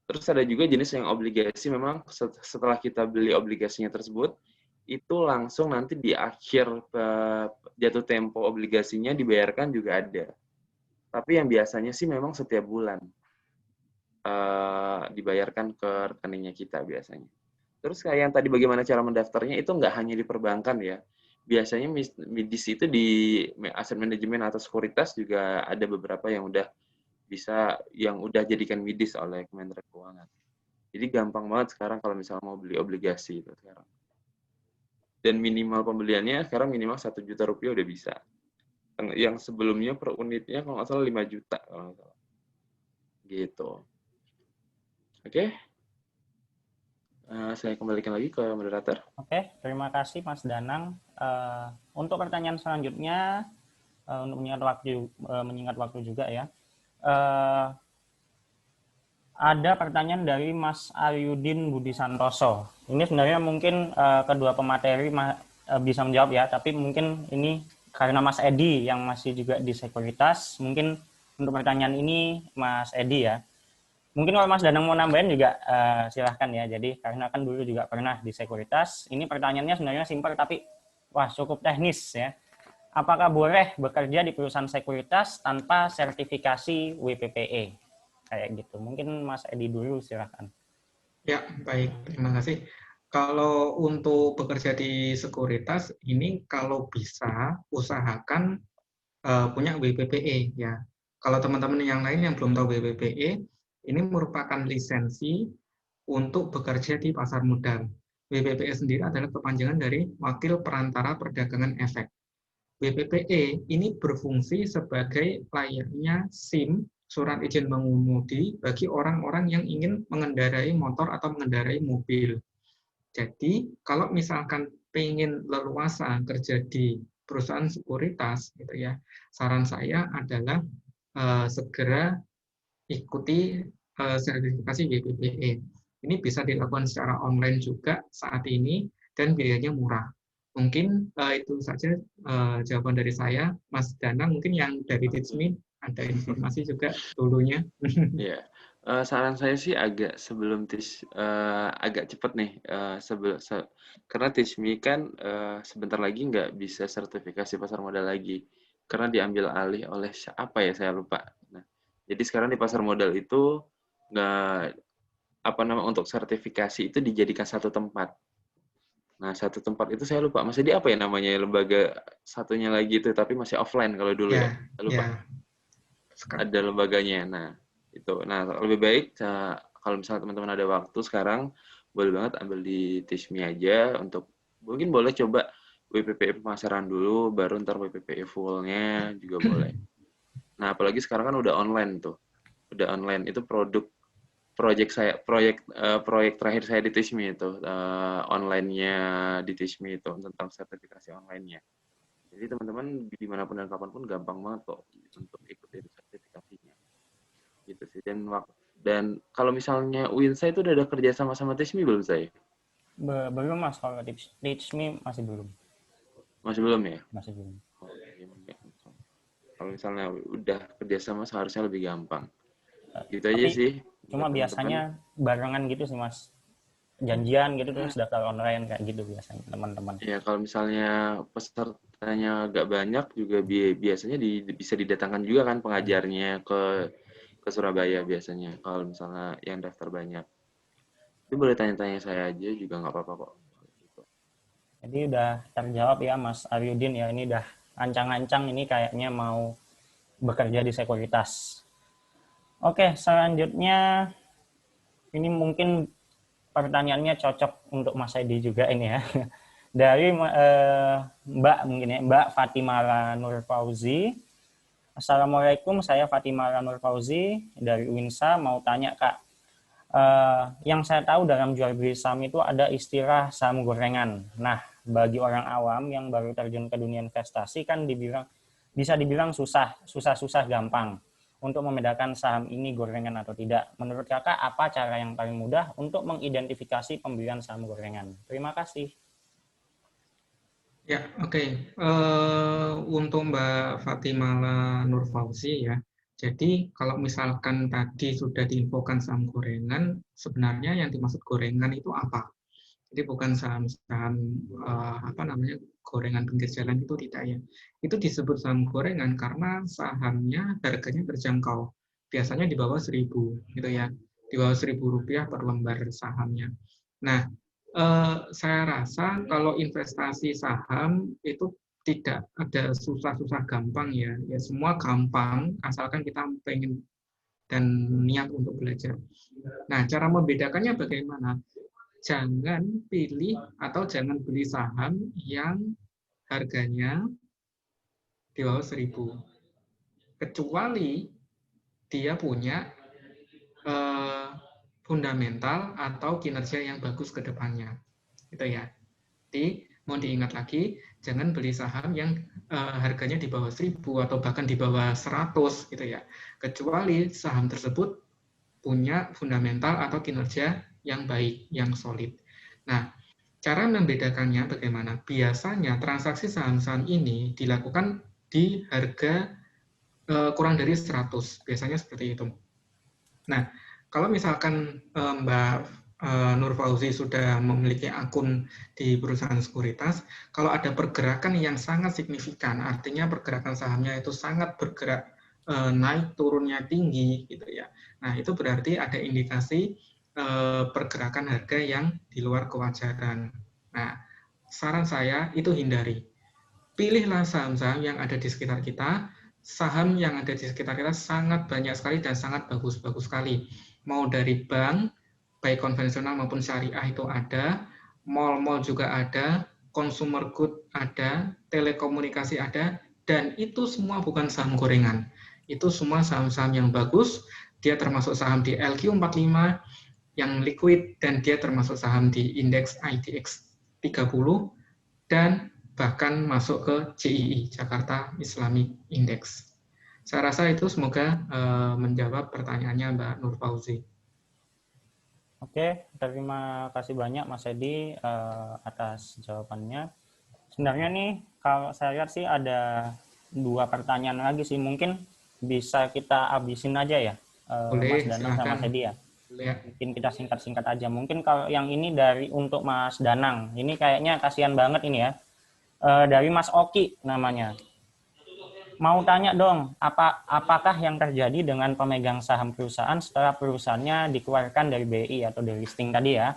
Terus ada juga jenis yang obligasi memang setelah kita beli obligasinya tersebut, itu langsung nanti di akhir jatuh tempo obligasinya dibayarkan juga ada. Tapi yang biasanya sih memang setiap bulan dibayarkan ke rekeningnya kita biasanya. Terus kayak yang tadi bagaimana cara mendaftarnya itu nggak hanya di perbankan ya. Biasanya MIDIS itu di aset manajemen atau sekuritas juga ada beberapa yang udah jadikan MIDIS oleh Kementerian Keuangan. Jadi gampang banget sekarang kalau misalnya mau beli obligasi itu sekarang. Dan minimal pembeliannya sekarang minimal 1 juta rupiah udah bisa. Yang sebelumnya per unitnya kalau nggak salah 5 juta kalau nggak salah. Gitu. Oke. Saya kembalikan lagi ke moderator. Oke, terima kasih Mas Danang. Untuk pertanyaan selanjutnya, untuk mengingat waktu juga ya. Ada pertanyaan dari Mas Aryudin Budi Santoso. Ini sebenarnya mungkin kedua pemateri bisa menjawab ya, tapi mungkin ini karena Mas Edi yang masih juga di sekuritas, mungkin untuk pertanyaan ini Mas Edi ya. Mungkin kalau Mas Danang mau nambahin juga silahkan ya. Jadi karena kan dulu juga pernah di sekuritas. Ini pertanyaannya sebenarnya simpel tapi wah cukup teknis ya. Apakah boleh bekerja di perusahaan sekuritas tanpa sertifikasi WPPE? Kayak gitu. Mungkin Mas Edi dulu silahkan. Ya, baik. Terima kasih. Kalau untuk bekerja di sekuritas, ini kalau bisa usahakan punya WPPE ya. Kalau teman-teman yang lain yang belum tahu WPPE, ini merupakan lisensi untuk bekerja di pasar modal. WPPE sendiri adalah kepanjangan dari Wakil Perantara Perdagangan Efek. WPPE ini berfungsi sebagai layaknya SIM, surat izin mengemudi, bagi orang-orang yang ingin mengendarai motor atau mengendarai mobil. Jadi, kalau misalkan pengen leluasa kerja di perusahaan sekuritas, gitu ya, saran saya adalah segera ikuti sertifikasi WPPE. Ini bisa dilakukan secara online juga saat ini dan biayanya murah. Mungkin itu saja jawaban dari saya, Mas Danang. Mungkin yang dari Teachme ada informasi juga dulunya. Ya, saran saya sih agak agak cepat nih, karena Teachme kan sebentar lagi nggak bisa sertifikasi pasar modal lagi, karena diambil alih oleh apa ya saya lupa. Nah, jadi sekarang di pasar modal itu nggak untuk sertifikasi itu dijadikan satu tempat. Nah, satu tempat itu saya lupa, masih di apa ya namanya lembaga satunya lagi itu, tapi masih offline kalau dulu ya, Ya, saya lupa. ya. Ada lembaganya. Nah, itu. Nah, lebih baik kalau misalnya teman-teman ada waktu sekarang, boleh banget ambil di Teachme aja mungkin boleh coba WPPE pemasaran dulu, baru ntar WPPE full-nya juga boleh. Nah, apalagi sekarang kan udah online tuh. Udah online itu proyek terakhir saya di Teachme itu, online-nya di Teachme itu tentang sertifikasi online-nya. Jadi teman-teman dimanapun dan kapanpun gampang banget kok untuk ikutin sertifikasinya. Gitu sih. Dan kalau misalnya Winsa itu udah ada kerja sama Teachme belum saya? Belum Mas, kalau Teachme masih belum. Masih belum ya? Masih belum. Kalau misalnya udah kerjasama seharusnya lebih gampang. Gitu aja Tapi sih. cuma biasanya barengan gitu sih Mas. Janjian gitu terus daftar online kayak gitu biasanya teman-teman. Ya kalau misalnya pesertanya agak banyak juga biasanya bisa didatangkan juga kan pengajarnya ke Surabaya biasanya kalau misalnya yang daftar banyak. Itu boleh tanya-tanya saya aja juga nggak apa-apa kok. Jadi udah terjawab ya Mas Aryudin ya, ini udah ancang-ancang ini kayaknya mau bekerja di sekuritas. Oke, selanjutnya ini mungkin pertanyaannya cocok untuk Mas Edi juga ini ya. Dari Mbak mungkin ya, Mbak Fatimah Nur Fauzi. Assalamualaikum, saya Fatimah Nur Fauzi dari Winsa, mau tanya Kak. Yang saya tahu dalam jual beli saham itu ada istilah saham gorengan. Nah, bagi orang awam yang baru terjun ke dunia investasi kan bisa dibilang susah gampang untuk membedakan saham ini gorengan atau tidak. Menurut Kakak, apa cara yang paling mudah untuk mengidentifikasi pembelian saham gorengan? Terima kasih. Ya, oke. Untuk Mbak Fatimah Nur Fauzi ya. Jadi kalau misalkan tadi sudah diinfokan saham gorengan, sebenarnya yang dimaksud gorengan itu apa? Jadi bukan saham-saham gorengan pinggir jalan itu tidak ya. Itu disebut saham gorengan karena sahamnya harganya terjangkau. Biasanya di bawah 1.000 gitu ya. Di bawah 1.000 rupiah per lembar sahamnya. Nah, Saya rasa kalau investasi saham itu tidak ada susah-susah gampang ya. Ya semua gampang asalkan kita pengen dan niat untuk belajar. Nah, cara membedakannya bagaimana? Jangan pilih atau jangan beli saham yang harganya di bawah 1.000. Kecuali dia punya eh, fundamental atau kinerja yang bagus ke depannya. Gitu ya. Jadi, mau diingat lagi, jangan beli saham yang harganya di bawah 1.000 atau bahkan di bawah 100 gitu ya. Kecuali saham tersebut punya fundamental atau kinerja yang baik, yang solid. Nah, cara membedakannya bagaimana? Biasanya transaksi saham-saham ini dilakukan di harga kurang dari 100, biasanya seperti itu. Nah, kalau misalkan Mbak Nur Fauzi sudah memiliki akun di perusahaan sekuritas, kalau ada pergerakan yang sangat signifikan, artinya pergerakan sahamnya itu sangat bergerak naik turunnya tinggi, gitu ya. Nah, itu berarti ada indikasi pergerakan harga yang di luar kewajaran. Nah, saran saya itu hindari. Pilihlah saham-saham yang ada di sekitar kita. Saham yang ada di sekitar kita sangat banyak sekali dan sangat bagus-bagus sekali. Mau dari bank, baik konvensional maupun syariah itu ada, mall-mall juga ada, consumer good ada, telekomunikasi ada, dan itu semua bukan saham gorengan. Itu semua saham-saham yang bagus, dia termasuk saham di LQ45 yang liquid, dan dia termasuk saham di indeks IDX 30, dan bahkan masuk ke JII, Jakarta Islamic Index. Saya rasa itu semoga menjawab pertanyaannya Mbak Nur Fauzi. Oke, terima kasih banyak Mas Edi atas jawabannya. Sebenarnya nih, kalau saya lihat sih ada 2 pertanyaan lagi sih. Mungkin bisa kita habisin aja ya, Mas Boleh, Danang sama silakan. Mas Edi ya. Ya. Mungkin kita singkat-singkat aja. Mungkin kalau yang ini untuk Mas Danang. Ini kayaknya kasihan banget ini ya. Dari Mas Oki namanya. Mau tanya dong, apakah yang terjadi dengan pemegang saham perusahaan setelah perusahaannya dikeluarkan dari BI atau dari listing tadi ya?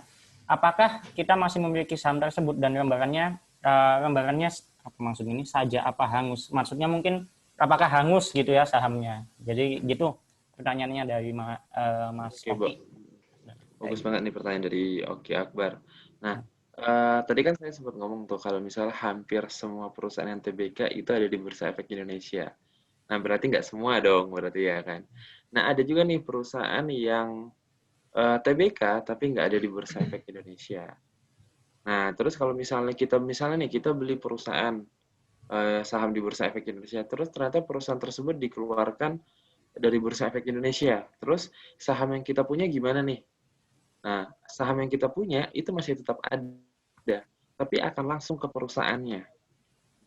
Apakah kita masih memiliki saham tersebut dan lembarannya apa maksud ini saja apa hangus? Maksudnya mungkin apakah hangus gitu ya sahamnya? Jadi gitu pertanyaannya dari Mas Oki. Bagus banget nih pertanyaan dari Oki Akbar. Nah, tadi kan saya sempat ngomong tuh kalau misalnya hampir semua perusahaan yang TBK itu ada di Bursa Efek Indonesia. Nah, berarti nggak semua dong, berarti ya kan. Nah, ada juga nih perusahaan yang TBK tapi nggak ada di Bursa Efek Indonesia. Nah, terus kalau misalnya kita beli perusahaan saham di Bursa Efek Indonesia, terus ternyata perusahaan tersebut dikeluarkan dari Bursa Efek Indonesia. Terus saham yang kita punya gimana nih? Nah, saham yang kita punya itu masih tetap ada, tapi akan langsung ke perusahaannya,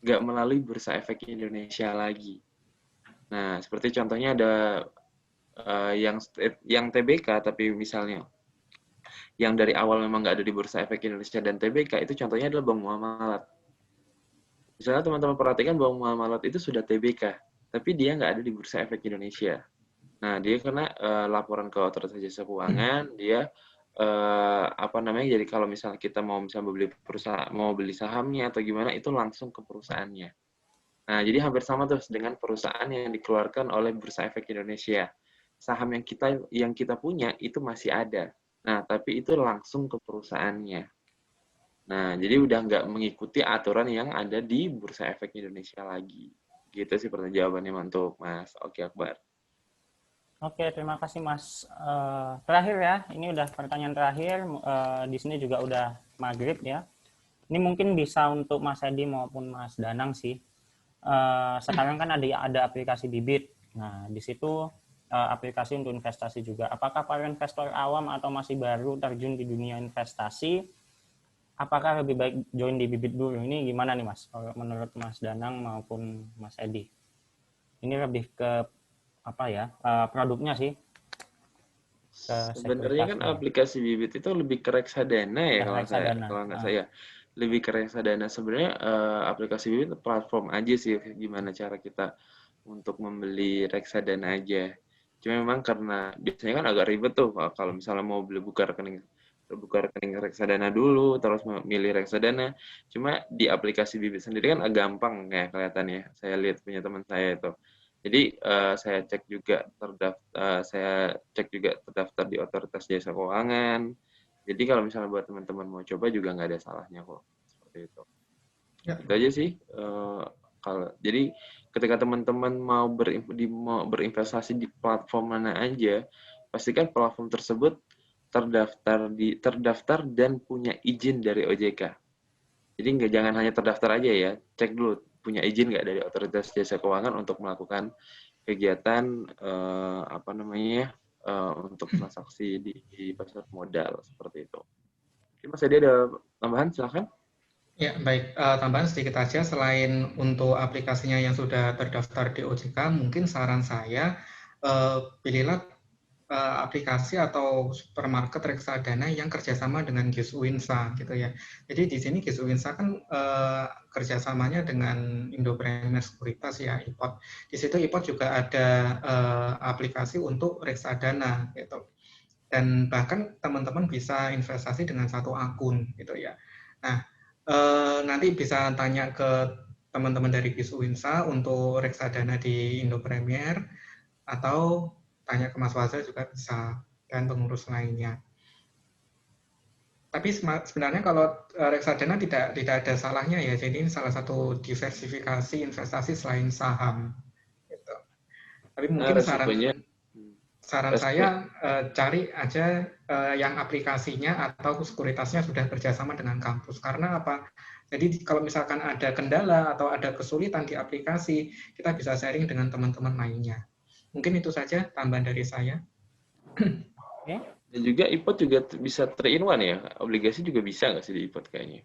nggak melalui Bursa Efek Indonesia lagi. Nah, seperti contohnya ada yang TBK, tapi misalnya yang dari awal memang nggak ada di Bursa Efek Indonesia dan TBK, itu contohnya adalah Bank Muamalat. Misalnya teman-teman perhatikan Bank Muamalat itu sudah TBK, tapi dia nggak ada di Bursa Efek Indonesia. Nah, dia kena laporan ke Otoritas Jasa Keuangan, dia jadi kalau misalnya kita mau beli sahamnya atau gimana itu langsung ke perusahaannya. Nah, jadi hampir sama tuh dengan perusahaan yang dikeluarkan oleh Bursa Efek Indonesia. Saham yang kita punya itu masih ada. Nah, tapi itu langsung ke perusahaannya. Nah, jadi udah nggak mengikuti aturan yang ada di Bursa Efek Indonesia lagi. Gitu sih jawabannya untuk Mas Oki Akbar. Oke, terima kasih Mas. Terakhir ya, ini udah pertanyaan terakhir. Di sini juga udah maghrib ya. Ini mungkin bisa untuk Mas Edi maupun Mas Danang sih. Sekarang kan ada aplikasi Bibit. Nah, di situ aplikasi untuk investasi juga. Apakah para investor awam atau masih baru terjun di dunia investasi? Apakah lebih baik join di Bibit dulu? Ini gimana nih Mas? Kalau menurut Mas Danang maupun Mas Edi? Ini lebih ke produknya sih. Sebenarnya kan aplikasi Bibit itu lebih ke reksadana ya kalau nggak saya lebih ke reksadana. Sebenarnya aplikasi Bibit platform aja sih gimana cara kita untuk membeli reksadana aja. Cuma memang karena biasanya kan agak ribet tuh kalau misalnya mau buka rekening buka rekening reksadana dulu, terus milih reksadana. Cuma di aplikasi Bibit sendiri kan agak gampang kayak kelihatannya. Saya lihat punya teman saya itu. Jadi saya cek juga terdaftar di Otoritas Jasa Keuangan. Jadi kalau misalnya buat teman-teman mau coba juga nggak ada salahnya kok. Seperti itu. Ya. Itu aja sih. Jadi ketika teman-teman mau berinvestasi di platform mana aja, pastikan platform tersebut terdaftar dan punya izin dari OJK. Jadi jangan hanya terdaftar aja ya, cek dulu punya izin nggak dari Otoritas Jasa Keuangan untuk melakukan kegiatan untuk transaksi di pasar modal seperti itu. Oke, Mas Edi ada tambahan, silakan. Ya, baik. Tambahan sedikit aja, selain untuk aplikasinya yang sudah terdaftar di OJK, mungkin saran saya, pilihlah aplikasi atau supermarket reksadana yang kerjasama dengan GIS Uinsa, gitu ya. Jadi di sini GIS Uinsa kan kerjasamanya dengan Indo Premier Sekuritas ya, IPOT. Di situ IPOT juga ada aplikasi untuk reksadana, gitu. Dan bahkan teman-teman bisa investasi dengan satu akun, gitu ya. Nah, nanti bisa tanya ke teman-teman dari GIS Uinsa untuk reksadana di Indo Premier, atau tanya ke Mas Waza juga bisa, dan pengurus lainnya. Tapi sebenarnya kalau reksadana tidak ada salahnya ya, jadi ini salah satu diversifikasi investasi selain saham. Gitu. Tapi mungkin Resikonya saran saya cari aja yang aplikasinya atau sekuritasnya sudah kerjasama dengan kampus. Karena apa? Jadi kalau misalkan ada kendala atau ada kesulitan di aplikasi, kita bisa sharing dengan teman-teman lainnya. Mungkin itu saja tambahan dari saya. Oke. Dan juga IPOT juga bisa 3-in-1 ya, obligasi juga bisa nggak sih di IPOT kayaknya?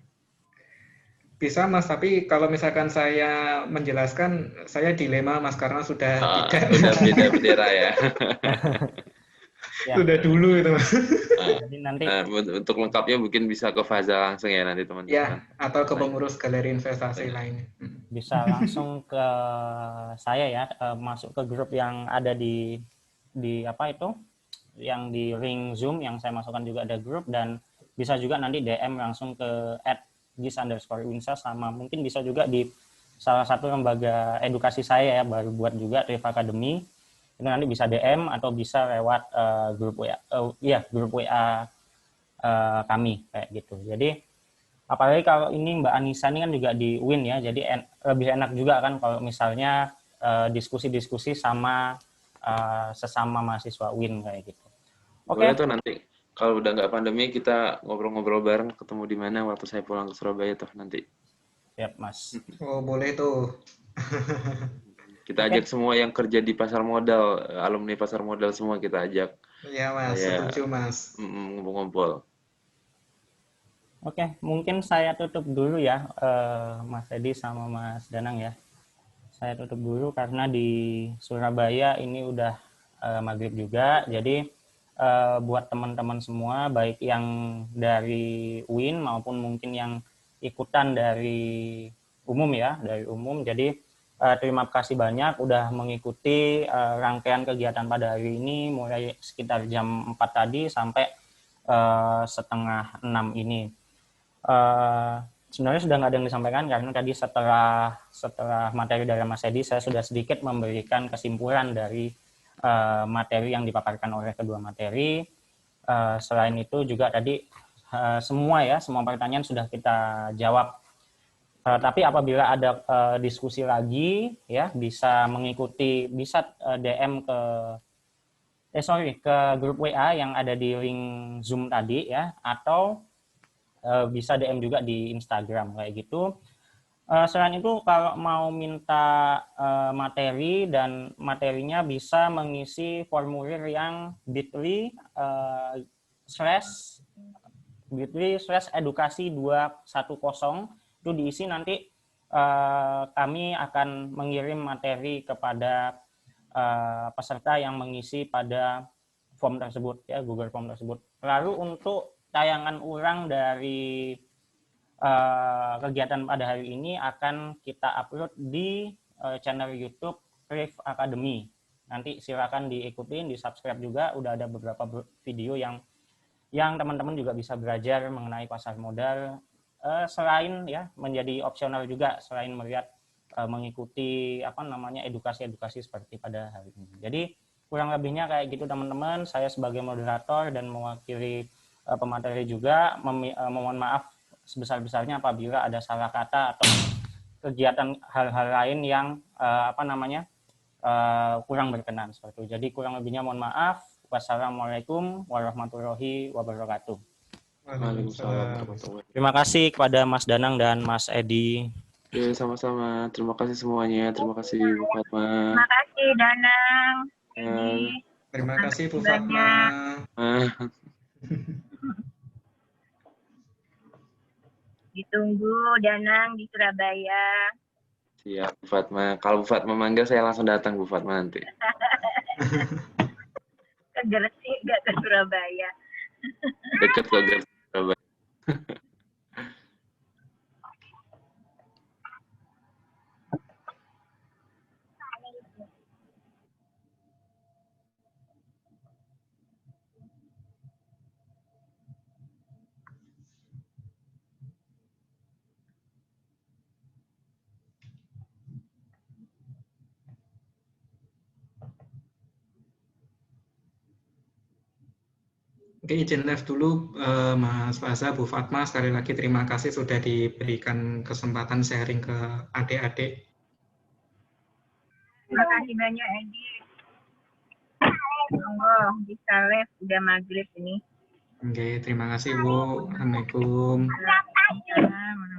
Bisa Mas, tapi kalau misalkan saya menjelaskan, saya dilema Mas, karena sudah tidak. Udah beda bendera ya. Ya, Sudah dulu itu Mas. jadi nanti Untuk lengkapnya mungkin bisa ke Faza langsung ya nanti Ya, teman-teman. atau ke pengurus galeri investasi Tanya. lainnya. bisa langsung ke saya ya, masuk ke grup yang ada di apa itu, yang di link Zoom yang saya masukkan juga ada grup, dan bisa juga nanti DM langsung ke @gis_winsa, sama mungkin bisa juga di salah satu lembaga edukasi saya ya, baru buat juga Triv Academy, itu nanti bisa DM atau bisa lewat grup WA, grup WA kami kayak gitu. Jadi apalagi kalau ini Mbak Anissa ini kan juga di UIN ya, jadi lebih enak juga kan kalau misalnya diskusi-diskusi sama sesama mahasiswa UIN kayak gitu. Boleh Oke. tuh nanti kalau udah nggak pandemi kita ngobrol-ngobrol bareng, ketemu di mana waktu saya pulang ke Surabaya tuh nanti. Siap, Mas. Oh, boleh tuh. Kita ajak semua yang kerja di pasar modal, alumni pasar modal semua kita ajak. Iya Mas, setuju Mas. Ngumpul-ngumpul. Oke, mungkin saya tutup dulu ya, Mas Edi sama Mas Danang ya. Saya tutup dulu karena di Surabaya ini udah maghrib juga. Jadi buat teman-teman semua, baik yang dari UIN maupun mungkin yang ikutan dari umum ya, dari umum. Jadi terima kasih banyak udah mengikuti rangkaian kegiatan pada hari ini, mulai sekitar jam 4 tadi sampai 5:30 ini. Sebenarnya sudah nggak ada yang disampaikan karena tadi setelah materi dari Mas Edi, saya sudah sedikit memberikan kesimpulan dari materi yang dipaparkan oleh kedua materi. Selain itu juga tadi semua pertanyaan sudah kita jawab. Tapi apabila ada diskusi lagi ya, bisa DM ke grup WA yang ada di link Zoom tadi ya, atau bisa DM juga di Instagram kayak gitu. Selain itu kalau mau minta materi dan materinya bisa mengisi formulir yang bit.ly/edukasi 210, itu diisi nanti kami akan mengirim materi kepada peserta yang mengisi pada form tersebut ya, Google Form tersebut. Lalu untuk tayangan ulang dari kegiatan pada hari ini akan kita upload di channel YouTube Triv Academy. Nanti silakan diikutin, di subscribe juga. Udah ada beberapa video yang yang teman-teman juga bisa belajar mengenai pasar modal selain ya menjadi opsional juga selain melihat mengikuti edukasi-edukasi seperti pada hari ini. Jadi kurang lebihnya kayak gitu teman-teman. Saya sebagai moderator dan mewakili pemateri juga mohon maaf sebesar-besarnya apabila ada salah kata atau kegiatan hal-hal lain yang kurang berkenan seperti itu. Jadi kurang lebihnya mohon maaf. Wassalamualaikum warahmatullahi wabarakatuh. Waalaikumsalam warahmatullahi. Terima kasih kepada Mas Danang dan Mas Edi. Ya, sama-sama. Terima kasih semuanya. Terima kasih Bu Fatma. Terima kasih Danang. Edi. Terima kasih Bu Fatma. Ditunggu Danang di Surabaya. Siap Bu Fatma. Kalau Bu Fatma manggil saya langsung datang Bu Fatma nanti. Ke Gresik nggak ke Surabaya. Dekat kok Gresik Surabaya. Oke, izin live dulu Mas Faza, Bu Fatma. Sekali lagi terima kasih sudah diberikan kesempatan sharing ke adik-adik. Terima kasih banyak Edi. Monggo bisa live udah maghrib ini. Oke, terima kasih Bu. Assalamualaikum. Waalaikumsalam.